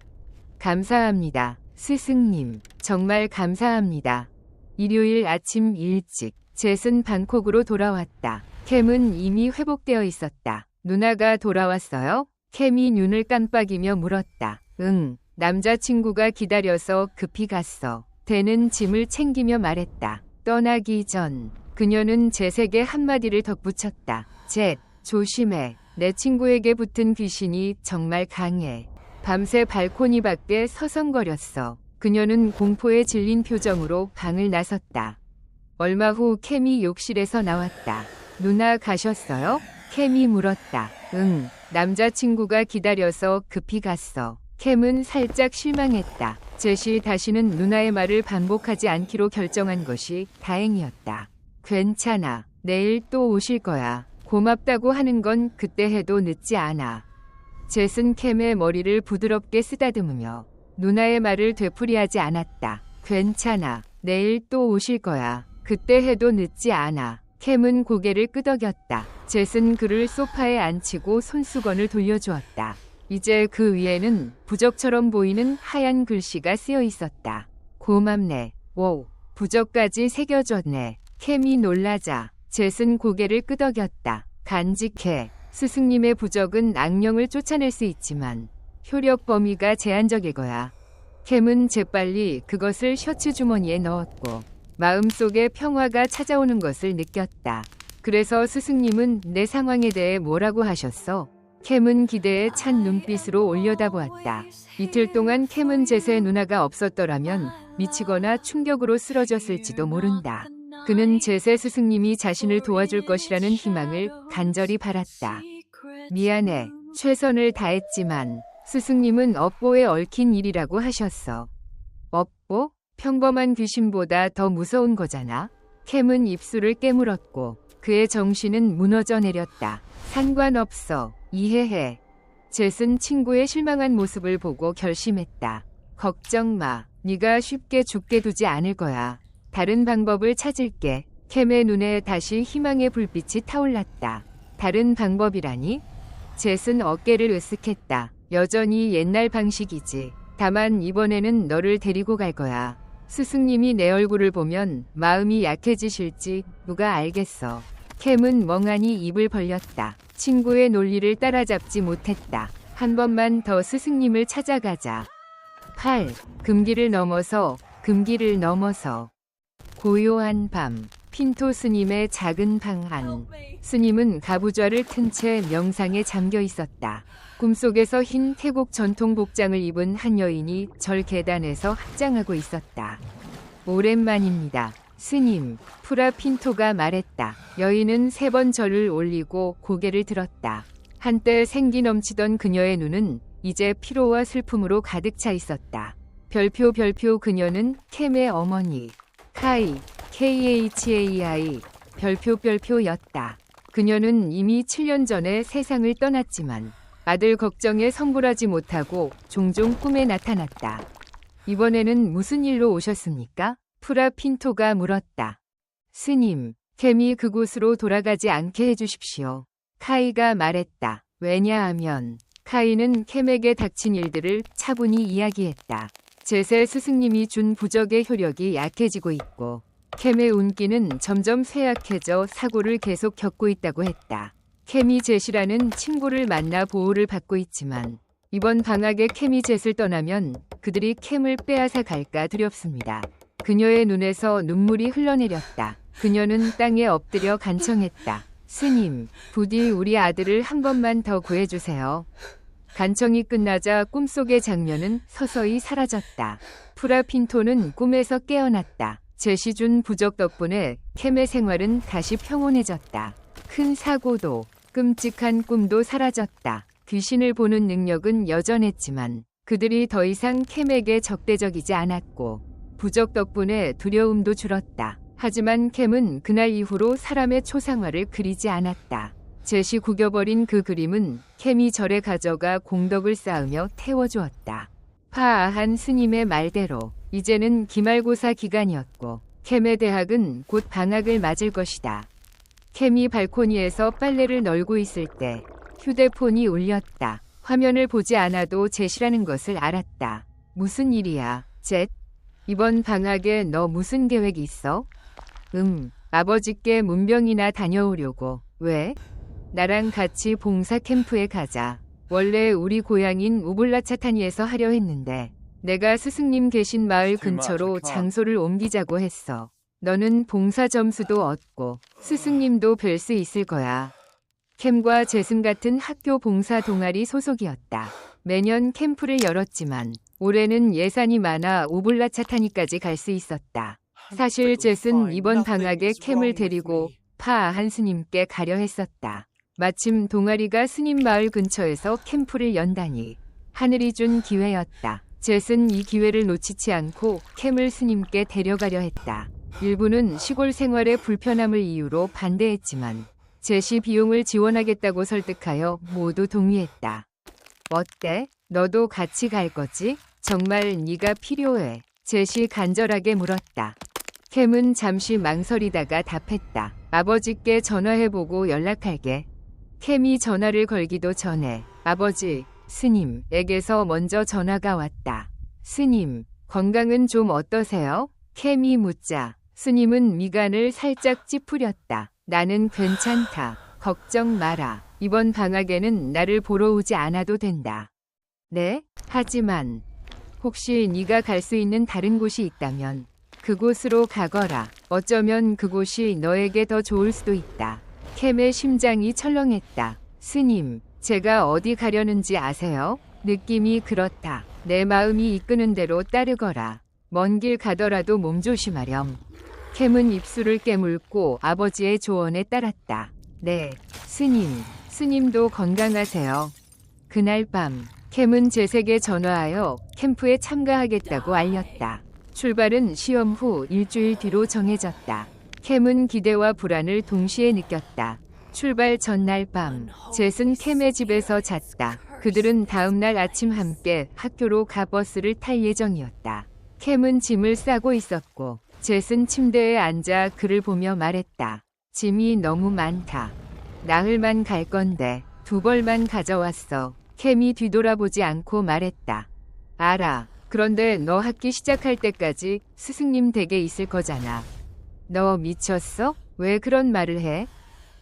감사합니다. 스승님, 정말 감사합니다. 일요일 아침 일찍 젯은 방콕으로 돌아왔다. 캠은 이미 회복되어 있었다. 누나가 돌아왔어요? 캠이 눈을 깜빡이며 물었다. 응, 남자친구가 기다려서 급히 갔어. 대는 짐을 챙기며 말했다. 떠나기 전 그녀는 젯에게 한마디를 덧붙였다. 젯, 조심해. 내 친구에게 붙은 귀신이 정말 강해. 밤새 발코니 밖에 서성거렸어. 그녀는 공포에 질린 표정으로 방을 나섰다. 얼마 후 캠이 욕실에서 나왔다. 누나 가셨어요? 캠이 물었다. 응, 남자친구가 기다려서 급히 갔어. 캠은 살짝 실망했다. 젯이 다시는 누나의 말을 반복하지 않기로 결정한 것이 다행이었다. 괜찮아. 내일 또 오실 거야. 고맙다고 하는 건 그때 해도 늦지 않아. 젯은 캠의 머리를 부드럽게 쓰다듬으며 누나의 말을 되풀이하지 않았다. 괜찮아. 내일 또 오실 거야. 그때 해도 늦지 않아. 캠은 고개를 끄덕였다. 젯은 그를 소파에 앉히고 손수건을 돌려주었다. 이제 그 위에는 부적처럼 보이는 하얀 글씨가 쓰여 있었다. 고맙네. 오, 부적까지 새겨졌네. 캠이 놀라자 젯은 고개를 끄덕였다. 간직해. 스승님의 부적은 악령을 쫓아낼 수 있지만 효력 범위가 제한적일 거야. 캠은 재빨리 그것을 셔츠 주머니에 넣었고 마음속에 평화가 찾아오는 것을 느꼈다. 그래서 스승님은 내 상황에 대해 뭐라고 하셨어? 캠은 기대에 찬 눈빛으로 올려다보았다. 이틀 동안 캠은 젯의 누나가 없었더라면 미치거나 충격으로 쓰러졌을지도 모른다. 그는 젯의 스승님이 자신을 도와줄 것이라는 희망을 간절히 바랐다. 미안해. 최선을 다했지만 스승님은 업보에 얽힌 일이라고 하셨어. 업보? 평범한 귀신보다 더 무서운 거잖아. 캠은 입술을 깨물었고 그의 정신은 무너져 내렸다. 상관없어. 이해해. 젯은 친구의 실망한 모습을 보고 결심했다. 걱정 마. 네가 쉽게 죽게 두지 않을 거야. 다른 방법을 찾을게. 캠의 눈에 다시 희망의 불빛이 타올랐다. 다른 방법이라니? 젯은 어깨를 으쓱했다. 여전히 옛날 방식이지. 다만 이번에는 너를 데리고 갈 거야. 스승님이 내 얼굴을 보면 마음이 약해지실지 누가 알겠어. 캠은 멍하니 입을 벌렸다. 친구의 논리를 따라잡지 못했다. 한 번만 더 스승님을 찾아가자. 8. 금기를 넘어서 고요한 밤 핀토 스님의 작은 방 안. 스님은 가부좌를 튼 채 명상에 잠겨 있었다. 꿈속에서 흰 태국 전통 복장을 입은 한 여인이 절 계단에서 합장하고 있었다. 오랜만입니다. 스님, 프라 핀토가 말했다. 여인은 3번 절을 올리고 고개를 들었다. 한때 생기 넘치던 그녀의 눈은 이제 피로와 슬픔으로 가득 차 있었다. 별표 그녀는 캠의 어머니 카이 KHAI 별표였다. 그녀는 이미 7년 전에 세상을 떠났지만 아들 걱정에 성불하지 못하고 종종 꿈에 나타났다. 이번에는 무슨 일로 오셨습니까? 프라핀토가 물었다. 스님, 캠이 그곳으로 돌아가지 않게 해주십시오. 카이가 말했다. 왜냐하면 카이는 캠에게 닥친 일들을 차분히 이야기했다. 제세 스승님이 준 부적의 효력이 약해지고 있고 캠의 운기는 점점 쇠약해져 사고를 계속 겪고 있다고 했다. 캠이 젯이라는 친구를 만나 보호를 받고 있지만 이번 방학에 캠이 젯을 떠나면 그들이 캠을 빼앗아 갈까 두렵습니다. 그녀의 눈에서 눈물이 흘러내렸다. 그녀는 땅에 엎드려 간청했다. 스님, 부디 우리 아들을 한 번만 더 구해주세요. 간청이 끝나자 꿈속의 장면은 서서히 사라졌다. 프라핀토는 꿈에서 깨어났다. 젯이 준 부적 덕분에 캠의 생활은 다시 평온해졌다. 큰 사고도 끔찍한 꿈도 사라졌다. 귀신을 보는 능력은 여전했지만 그들이 더 이상 캠에게 적대적이지 않았고 부적 덕분에 두려움도 줄었다. 하지만 캠은 그날 이후로 사람의 초상화를 그리지 않았다. 젯이 구겨버린 그 그림은 캠이 절에 가져가 공덕을 쌓으며 태워주었다. 파아한 스님의 말대로 이제는 기말고사 기간이었고 캠의 대학은 곧 방학을 맞을 것이다. 캠이 발코니에서 빨래를 널고 있을 때 휴대폰이 울렸다. 화면을 보지 않아도 젯이라는 것을 알았다. 무슨 일이야, 젯? 이번 방학에 너 무슨 계획 있어? 아버지께 문병이나 다녀오려고. 왜? 나랑 같이 봉사 캠프에 가자. 원래 우리 고향인 우블라차타니에서 하려 했는데 내가 스승님 계신 마을 근처로 장소를 옮기자고 했어. 너는 봉사 점수도 얻고 스승님도 뵐 수 있을 거야. 캠과 젯은 같은 학교 봉사 동아리 소속이었다. 매년 캠프를 열었지만 올해는 예산이 많아 우블라차타니까지 갈 수 있었다. 사실 젯은 이번 방학에 캠을 데리고 파아한 스님께 가려 했었다. 마침 동아리가 스님 마을 근처에서 캠프를 연다니 하늘이 준 기회였다. 젯은 이 기회를 놓치지 않고 캠을 스님께 데려가려 했다. 일부는 시골 생활의 불편함을 이유로 반대했지만 젯이 비용을 지원하겠다고 설득하여 모두 동의했다. 어때? 너도 같이 갈 거지? 정말 네가 필요해. 젯이 간절하게 물었다. 캠은 잠시 망설이다가 답했다. 아버지께 전화해보고 연락할게. 캠이 전화를 걸기도 전에 아버지, 스님에게서 먼저 전화가 왔다. 스님, 건강은 좀 어떠세요? 캠이 묻자 스님은 미간을 살짝 찌푸렸다. 나는 괜찮다. 걱정 마라. 이번 방학에는 나를 보러 오지 않아도 된다. 네? 하지만 혹시 네가 갈 수 있는 다른 곳이 있다면 그곳으로 가거라. 어쩌면 그곳이 너에게 더 좋을 수도 있다. 캠의 심장이 철렁했다. 스님, 제가 어디 가려는지 아세요? 느낌이 그렇다. 내 마음이 이끄는 대로 따르거라. 먼 길 가더라도 몸조심하렴. 캠은 입술을 깨물고 아버지의 조언에 따랐다. 네, 스님, 스님도 건강하세요. 그날 밤, 캠은 젯에게 전화하여 캠프에 참가하겠다고 알렸다. 출발은 시험 후 일주일 뒤로 정해졌다. 캠은 기대와 불안을 동시에 느꼈다. 출발 전날 밤, 젯은 캠의 집에서 잤다. 그들은 다음날 아침 함께 학교로 가 버스를 탈 예정이었다. 캠은 짐을 싸고 있었고 젯은 침대에 앉아 그를 보며 말했다. 짐이 너무 많다. 나흘만 갈 건데 2벌만 가져왔어. 캠이 뒤돌아보지 않고 말했다. 알아. 그런데 너 학기 시작할 때까지 스승님 댁에 있을 거잖아. 너 미쳤어? 왜 그런 말을 해?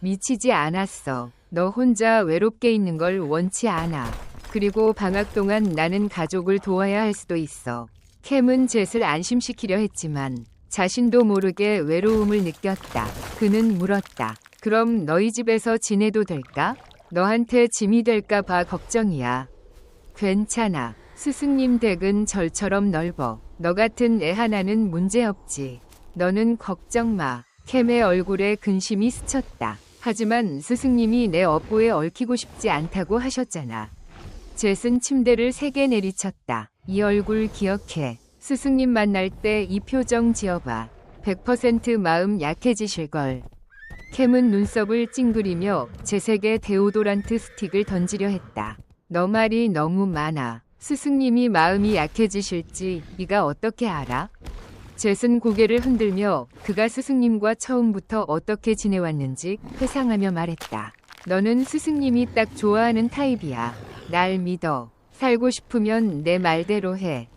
미치지 않았어. 너 혼자 외롭게 있는 걸 원치 않아. 그리고 방학 동안 나는 가족을 도와야 할 수도 있어. 캠은 젯을 안심시키려 했지만 자신도 모르게 외로움을 느꼈다. 그는 물었다. 그럼 너희 집에서 지내도 될까? 너한테 짐이 될까 봐 걱정이야. 괜찮아. 스승님 댁은 절처럼 넓어. 너 같은 애 하나는 문제없지. 너는 걱정 마. 캠의 얼굴에 근심이 스쳤다. 하지만 스승님이 내 업보에 얽히고 싶지 않다고 하셨잖아. 젯은 침대를 3개 내리쳤다. 이 얼굴 기억해. 스승님 만날 때 이 표정 지어봐. 100% 마음 약해지실걸. 캠은 눈썹을 찡그리며 젯에게 데오도란트 스틱을 던지려 했다. 너 말이 너무 많아. 스승님이 마음이 약해지실지 네가 어떻게 알아? 젯은 고개를 흔들며 그가 스승님과 처음부터 어떻게 지내왔는지 회상하며 말했다. 너는 스승님이 딱 좋아하는 타입이야. 날 믿어. 살고 싶으면 내 말대로 해.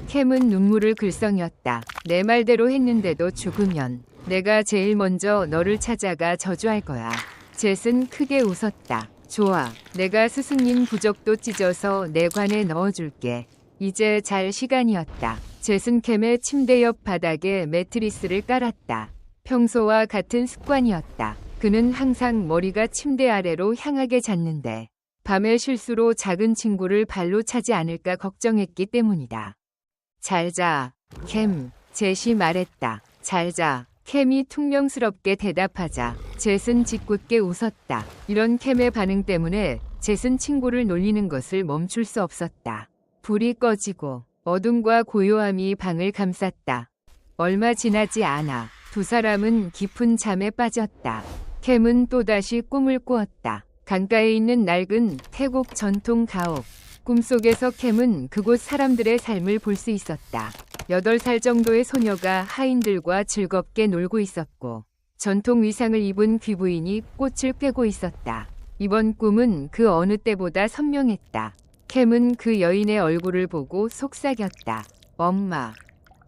캠은 눈물을 글썽였다. 내 말대로 했는데도 죽으면 내가 제일 먼저 너를 찾아가 저주할 거야. 젯은 크게 웃었다. 좋아. 내가 스승님 부적도 찢어서 내 관에 넣어줄게. 이제 잘 시간이었다. 젯은 캠의 침대 옆 바닥에 매트리스를 깔았다. 평소와 같은 습관이었다. 그는 항상 머리가 침대 아래로 향하게 잤는데 밤에 실수로 작은 친구를 발로 차지 않을까 걱정했기 때문이다. 잘 자, 캠. 젯이 말했다. 잘 자. 캠이 퉁명스럽게 대답하자 젯은 짓궂게 웃었다. 이런 캠의 반응 때문에 젯은 친구를 놀리는 것을 멈출 수 없었다. 불이 꺼지고 어둠과 고요함이 방을 감쌌다. 얼마 지나지 않아 두 사람은 깊은 잠에 빠졌다. 캠은 또다시 꿈을 꾸었다. 강가에 있는 낡은 태국 전통 가옥. 꿈속에서 캠은 그곳 사람들의 삶을 볼 수 있었다. 8살 정도의 소녀가 하인들과 즐겁게 놀고 있었고 전통 의상을 입은 귀부인이 꽃을 꿰고 있었다. 이번 꿈은 그 어느 때보다 선명했다. 캠은 그 여인의 얼굴을 보고 속삭였다. 엄마.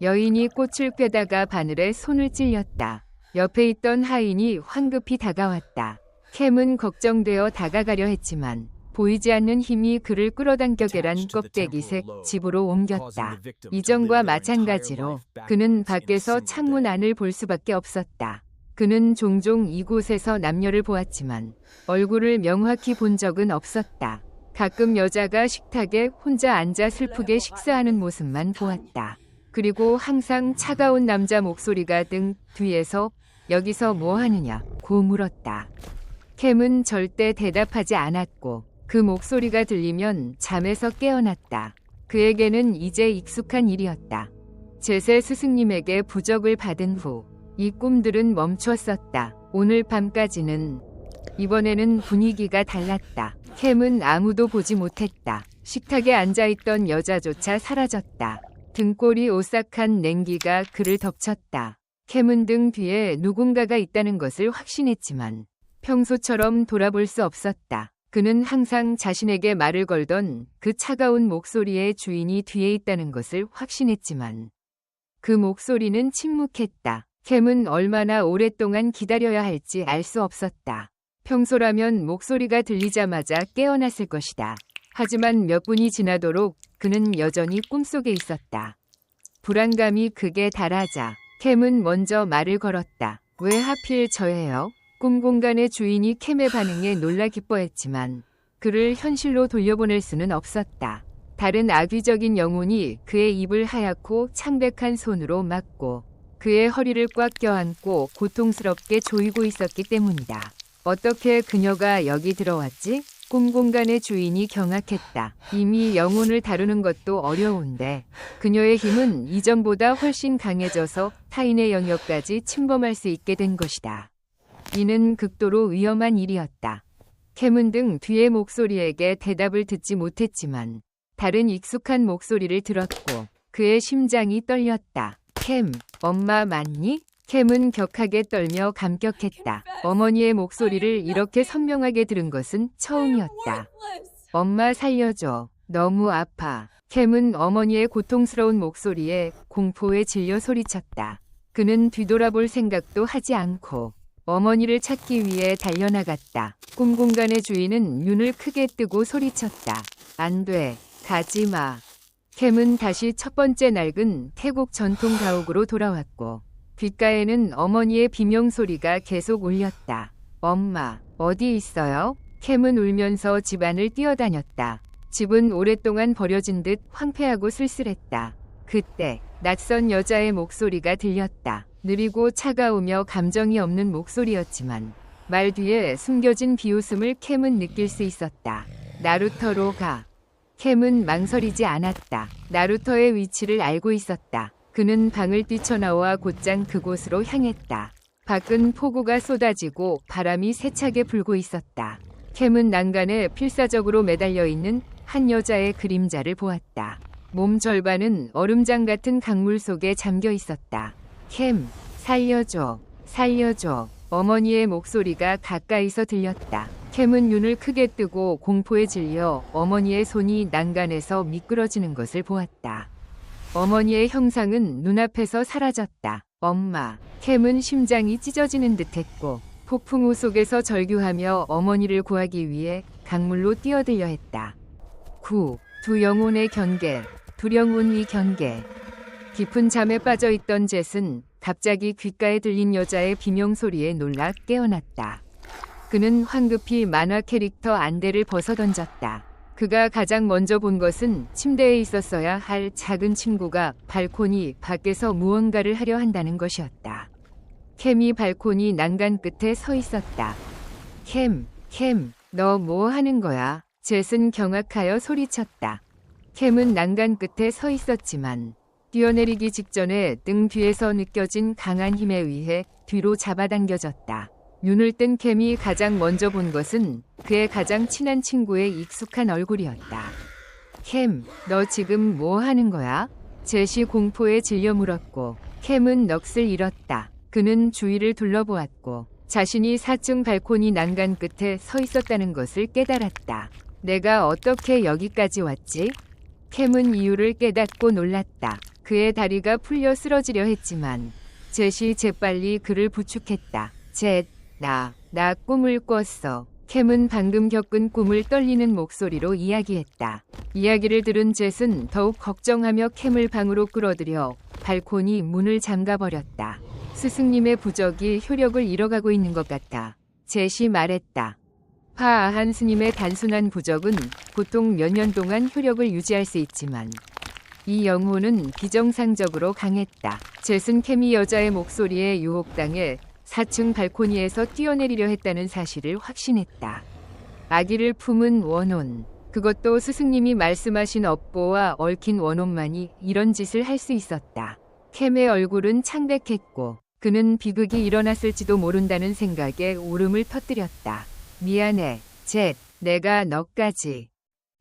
여인이 꽃을 꿰다가 바늘에 손을 찔렸다. 옆에 있던 하인이 황급히 다가왔다. 캠은 걱정되어 다가가려 했지만 보이지 않는 힘이 그를 끌어당겨 계란 껍데기색 집으로 옮겼다. 이전과 마찬가지로 그는 밖에서 창문 안을 볼 수밖에 없었다. 그는 종종 이곳에서 남녀를 보았지만 얼굴을 명확히 본 적은 없었다. 가끔 여자가 식탁에 혼자 앉아 슬프게 식사하는 모습만 보았다. 그리고 항상 차가운 남자 목소리가 등 뒤에서 여기서 뭐 하느냐 고 물었다. 캠은 절대 대답하지 않았고 그 목소리가 들리면 잠에서 깨어났다. 그에게는 이제 익숙한 일이었다. 젯의 스승님에게 부적을 받은 후 이 꿈들은 멈췄었다. 오늘 밤까지는. 이번에는 분위기가 달랐다. 캠은 아무도 보지 못했다. 식탁에 앉아있던 여자조차 사라졌다. 등골이 오싹한 냉기가 그를 덮쳤다. 캠은 등 뒤에 누군가가 있다는 것을 확신했지만 평소처럼 돌아볼 수 없었다. 그는 항상 자신에게 말을 걸던 그 차가운 목소리의 주인이 뒤에 있다는 것을 확신했지만 그 목소리는 침묵했다. 캠은 얼마나 오랫동안 기다려야 할지 알 수 없었다. 평소라면 목소리가 들리자마자 깨어났을 것이다. 하지만 몇 분이 지나도록 그는 여전히 꿈속에 있었다. 불안감이 극에 달하자 캠은 먼저 말을 걸었다. 왜 하필 저예요? 꿈 공간의 주인이 캠의 반응에 놀라 기뻐했지만 그를 현실로 돌려보낼 수는 없었다. 다른 악의적인 영혼이 그의 입을 하얗고 창백한 손으로 막고 그의 허리를 꽉 껴안고 고통스럽게 조이고 있었기 때문이다. 어떻게 그녀가 여기 들어왔지? 꿈 공간의 주인이 경악했다. 이미 영혼을 다루는 것도 어려운데 그녀의 힘은 이전보다 훨씬 강해져서 타인의 영역까지 침범할 수 있게 된 것이다. 이는 극도로 위험한 일이었다. 캠은 등 뒤의 목소리에게 대답을 듣지 못했지만 다른 익숙한 목소리를 들었고 그의 심장이 떨렸다. 캠, 엄마 맞니? 캠은 격하게 떨며 감격했다. 어머니의 목소리를 이렇게 선명하게 들은 것은 처음이었다. 엄마 살려줘. 너무 아파. 캠은 어머니의 고통스러운 목소리에 공포에 질려 소리쳤다. 그는 뒤돌아볼 생각도 하지 않고 어머니를 찾기 위해 달려나갔다. 꿈 공간의 주인은 눈을 크게 뜨고 소리쳤다. 안 돼. 가지 마. 캠은 다시 첫 번째 낡은 태국 전통 가옥으로 돌아왔고 귓가에는 어머니의 비명소리가 계속 울렸다. 엄마, 어디 있어요? 캠은 울면서 집안을 뛰어다녔다. 집은 오랫동안 버려진 듯 황폐하고 쓸쓸했다. 그때 낯선 여자의 목소리가 들렸다. 느리고 차가우며 감정이 없는 목소리였지만 말 뒤에 숨겨진 비웃음을 캠은 느낄 수 있었다. 나루터로 가. 캠은 망설이지 않았다. 나루터의 위치를 알고 있었다. 그는 방을 뛰쳐나와 곧장 그곳으로 향했다. 밖은 폭우가 쏟아지고 바람이 세차게 불고 있었다. 캠은 난간에 필사적으로 매달려 있는 한 여자의 그림자를 보았다. 몸 절반은 얼음장 같은 강물 속에 잠겨 있었다. 캠, 살려줘, 살려줘. 어머니의 목소리가 가까이서 들렸다. 캠은 눈을 크게 뜨고 공포에 질려 어머니의 손이 난간에서 미끄러지는 것을 보았다. 어머니의 형상은 눈앞에서 사라졌다. 엄마. 캠은 심장이 찢어지는 듯했고 폭풍우 속에서 절규하며 어머니를 구하기 위해 강물로 뛰어들려 했다. 두 영혼의 경계, 두령운이 경계. 깊은 잠에 빠져있던 젯은 갑자기 귓가에 들린 여자의 비명소리에 놀라 깨어났다. 그는 황급히 만화 캐릭터 안대를 벗어던졌다. 그가 가장 먼저 본 것은 침대에 있었어야 할 작은 친구가 발코니 밖에서 무언가를 하려 한다는 것이었다. 캠이 발코니 난간 끝에 서 있었다. 캠, 너 뭐 하는 거야? 젯은 경악하여 소리쳤다. 캠은 난간 끝에 서 있었지만 뛰어내리기 직전에 등 뒤에서 느껴진 강한 힘에 의해 뒤로 잡아당겨졌다. 눈을 뜬 캠이 가장 먼저 본 것은 그의 가장 친한 친구의 익숙한 얼굴이었다. 캠, 너 지금 뭐 하는 거야? 젯이 공포에 질려 물었고 캠은 넋을 잃었다. 그는 주위를 둘러보았고 자신이 4층 발코니 난간 끝에 서 있었다는 것을 깨달았다. 내가 어떻게 여기까지 왔지? 캠은 이유를 깨닫고 놀랐다. 그의 다리가 풀려 쓰러지려 했지만 젯이 재빨리 그를 부축했다. 젯, 나 꿈을 꿨어. 캠은 방금 겪은 꿈을 떨리는 목소리로 이야기했다. 이야기를 들은 젯은 더욱 걱정하며 캠을 방으로 끌어들여 발코니 문을 잠가버렸다. 스승님의 부적이 효력을 잃어가고 있는 것 같아. 젯이 말했다. 화아한 스님의 단순한 부적은 보통 몇 년 동안 효력을 유지할 수 있지만 이 영혼은 비정상적으로 강했다. 젯은 캠이 여자의 목소리에 유혹당해 4층 발코니에서 뛰어내리려 했다는 사실을 확신했다. 아기를 품은 원혼, 그것도 스승님이 말씀하신 업보와 얽힌 원혼만이 이런 짓을 할 수 있었다. 캠의 얼굴은 창백했고 그는 비극이 일어났을지도 모른다는 생각에 울음을 터뜨렸다. 미안해, 젯. 내가 너까지.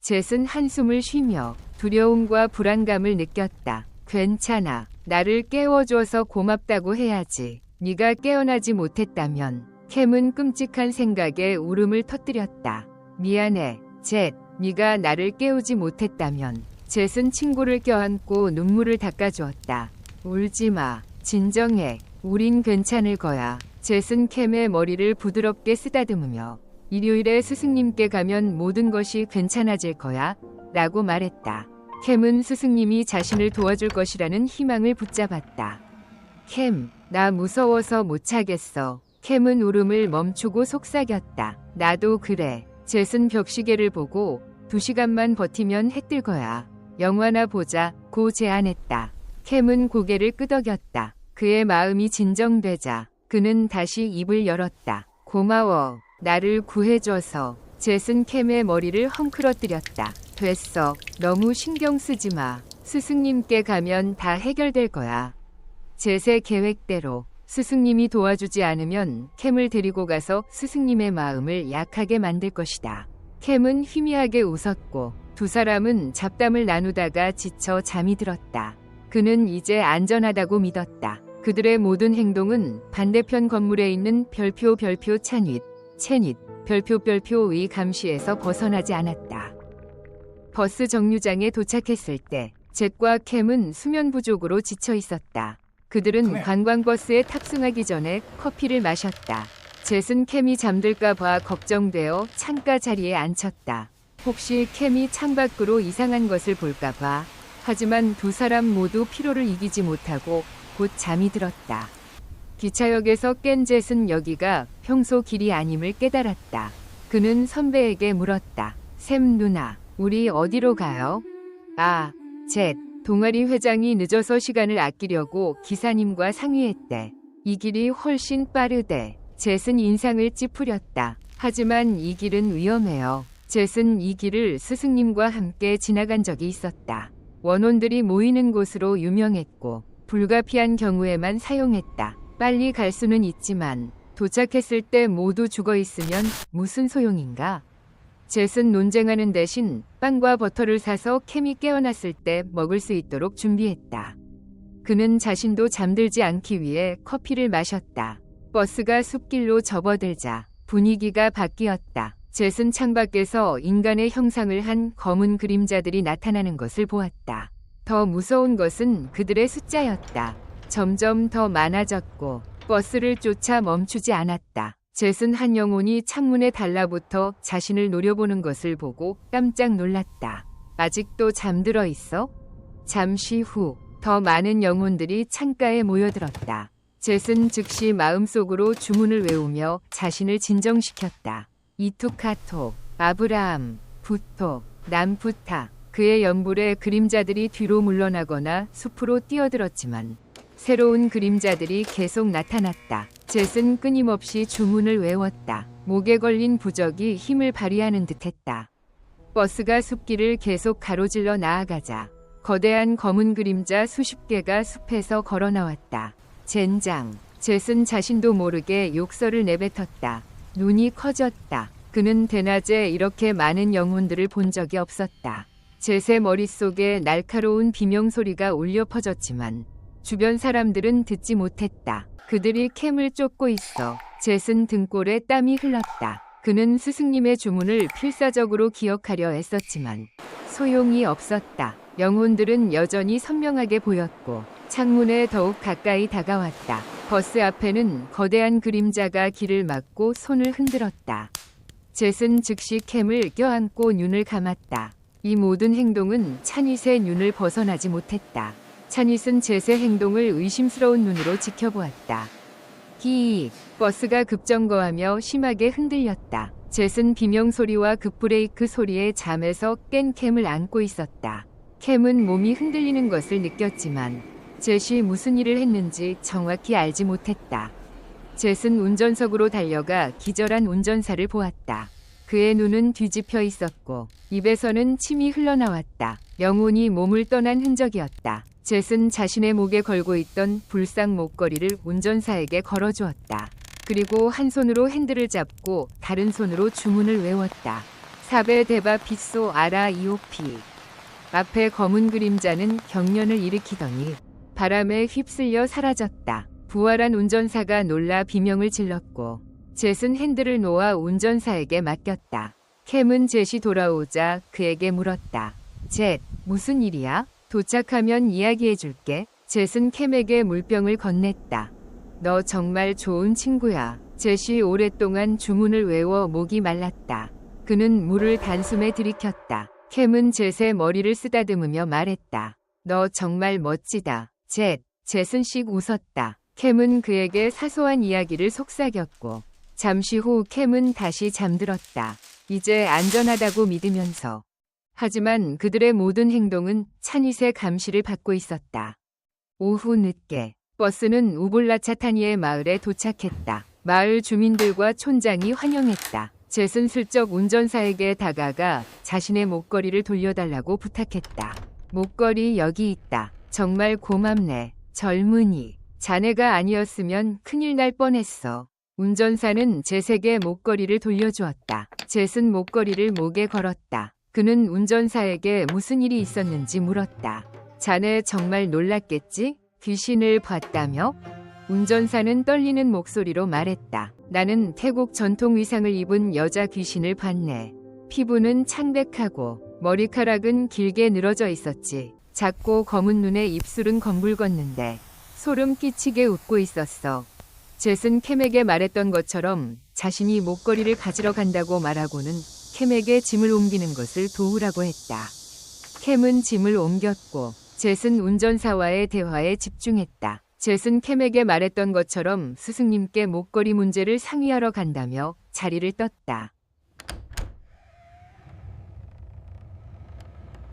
젯은 한숨을 쉬며 두려움과 불안감을 느꼈다. 괜찮아. 나를 깨워줘서 고맙다고 해야지. 네가 깨어나지 못했다면. 캠은 끔찍한 생각에 울음을 터뜨렸다. 미안해, 젯. 네가 나를 깨우지 못했다면. 젯은 친구를 껴안고 눈물을 닦아주었다. 울지 마. 진정해. 우린 괜찮을 거야. 젯은 캠의 머리를 부드럽게 쓰다듬으며 일요일에 스승님께 가면 모든 것이 괜찮아질 거야 라고 말했다. 캠은 스승님이 자신을 도와줄 것이라는 희망을 붙잡았다. 캠, 나 무서워서 못 차겠어. 캠은 울음을 멈추고 속삭였다. 나도 그래. 젯은 벽시계를 보고 2시간만 버티면 해 뜰 거야. 영화나 보자 고 제안했다. 캠은 고개를 끄덕였다. 그의 마음이 진정되자 그는 다시 입을 열었다. 고마워. 나를 구해줘서. 젯은 캠의 머리를 헝클어뜨렸다. 됐어. 너무 신경 쓰지 마. 스승님께 가면 다 해결될 거야. 젯의 계획대로 스승님이 도와주지 않으면 캠을 데리고 가서 스승님의 마음을 약하게 만들 것이다. 캠은 희미하게 웃었고 두 사람은 잡담을 나누다가 지쳐 잠이 들었다. 그는 이제 안전하다고 믿었다. 그들의 모든 행동은 반대편 건물에 있는 별표 채닛 별표의 감시에서 벗어나지 않았다. 버스 정류장에 도착했을 때 젯과 캠은 수면 부족으로 지쳐 있었다. 그들은 관광버스에 탑승하기 전에 커피를 마셨다. 젯은 캠이 잠들까 봐 걱정되어 창가 자리에 앉혔다. 혹시 캠이 창밖으로 이상한 것을 볼까 봐. 하지만 두 사람 모두 피로를 이기지 못하고 곧 잠이 들었다. 기차역에서 깬 젯은 여기가 평소 길이 아님을 깨달았다. 그는 선배에게 물었다. 샘 누나, 우리 어디로 가요? 아, 젯. 동아리 회장이 늦어서 시간을 아끼려고 기사님과 상의했대. 이 길이 훨씬 빠르대. 젯은 인상을 찌푸렸다. 하지만 이 길은 위험해요. 젯은 이 길을 스승님과 함께 지나간 적이 있었다. 원혼들이 모이는 곳으로 유명했고 불가피한 경우에만 사용했다. 빨리 갈 수는 있지만 도착했을 때 모두 죽어 있으면 무슨 소용인가? 젯은 논쟁하는 대신 빵과 버터를 사서 캠이 깨어났을 때 먹을 수 있도록 준비했다. 그는 자신도 잠들지 않기 위해 커피를 마셨다. 버스가 숲길로 접어들자 분위기가 바뀌었다. 젯은 창밖에서 인간의 형상을 한 검은 그림자들이 나타나는 것을 보았다. 더 무서운 것은 그들의 숫자였다. 점점 더 많아졌고 버스를 쫓아 멈추지 않았다. 젯은 한 영혼이 창문에 달라붙어 자신을 노려보는 것을 보고 깜짝 놀랐다. 아직도 잠들어 있어? 잠시 후 더 많은 영혼들이 창가에 모여들었다. 젯은 즉시 마음속으로 주문을 외우며 자신을 진정시켰다. 이투카토, 아브라함, 부토, 남푸타. 그의 연불에 그림자들이 뒤로 물러나거나 숲으로 뛰어들었지만 새로운 그림자들이 계속 나타났다. 젯은 끊임없이 주문을 외웠다. 목에 걸린 부적이 힘을 발휘하는 듯했다. 버스가 숲길을 계속 가로질러 나아가자 거대한 검은 그림자 수십 개가 숲에서 걸어 나왔다. 젠장. 젯은 자신도 모르게 욕설을 내뱉었다. 눈이 커졌다. 그는 대낮에 이렇게 많은 영혼들을 본 적이 없었다. 젯의 머릿속에 날카로운 비명소리가 울려 퍼졌지만 주변 사람들은 듣지 못했다. 그들이 캠을 쫓고 있어. 젯은 등골에 땀이 흘렀다. 그는 스승님의 주문을 필사적으로 기억하려 애썼지만 소용이 없었다. 영혼들은 여전히 선명하게 보였고 창문에 더욱 가까이 다가왔다. 버스 앞에는 거대한 그림자가 길을 막고 손을 흔들었다. 젯은 즉시 캠을 껴안고 눈을 감았다. 이 모든 행동은 차닛의 눈을 벗어나지 못했다. 차닛은 젯의 행동을 의심스러운 눈으로 지켜보았다. 기익. 버스가 급정거하며 심하게 흔들렸다. 젯은 비명소리와 급브레이크 소리에 잠에서 깬 캠을 안고 있었다. 캠은 몸이 흔들리는 것을 느꼈지만 젯이 무슨 일을 했는지 정확히 알지 못했다. 젯은 운전석으로 달려가 기절한 운전사를 보았다. 그의 눈은 뒤집혀 있었고 입에서는 침이 흘러나왔다. 영혼이 몸을 떠난 흔적이었다. 젯은 자신의 목에 걸고 있던 불상 목걸이를 운전사에게 걸어주었다. 그리고 한 손으로 핸들을 잡고 다른 손으로 주문을 외웠다. 사베 데바 핏소 아라 이오피. 앞에 검은 그림자는 경련을 일으키더니 바람에 휩쓸려 사라졌다. 부활한 운전사가 놀라 비명을 질렀고 젯은 핸들을 놓아 운전사에게 맡겼다. 캠은 젯이 돌아오자 그에게 물었다. 젯, 무슨 일이야? 도착하면 이야기해줄게. 젯은 캠에게 물병을 건넸다. 너 정말 좋은 친구야. 젯이 오랫동안 주문을 외워 목이 말랐다. 그는 물을 단숨에 들이켰다. 캠은 젯의 머리를 쓰다듬으며 말했다. 너 정말 멋지다. 젯. 젯은 씩 웃었다. 캠은 그에게 사소한 이야기를 속삭였고 잠시 후 캠은 다시 잠들었다. 이제 안전하다고 믿으면서. 하지만 그들의 모든 행동은 차닛의 감시를 받고 있었다. 오후 늦게 버스는 우볼라차타니의 마을에 도착했다. 마을 주민들과 촌장이 환영했다. 젯은 슬쩍 운전사에게 다가가 자신의 목걸이를 돌려달라고 부탁했다. 목걸이 여기 있다. 정말 고맙네. 젊은이. 자네가 아니었으면 큰일 날 뻔했어. 운전사는 젯에게 목걸이를 돌려주었다. 젯은 목걸이를 목에 걸었다. 그는 운전사에게 무슨 일이 있었는지 물었다. 자네 정말 놀랐겠지? 귀신을 봤다며? 운전사는 떨리는 목소리로 말했다. 나는 태국 전통 의상을 입은 여자 귀신을 봤네. 피부는 창백하고 머리카락은 길게 늘어져 있었지. 작고 검은 눈에 입술은 검붉었는데 소름 끼치게 웃고 있었어. 젯은 캠에게 말했던 것처럼 자신이 목걸이를 가지러 간다고 말하고는 캠에게 짐을 옮기는 것을 도우라고 했다. 캠은 짐을 옮겼고 젯은 운전사와의 대화에 집중했다. 젯은 캠에게 말했던 것처럼 스승님께 목걸이 문제를 상의하러 간다며 자리를 떴다.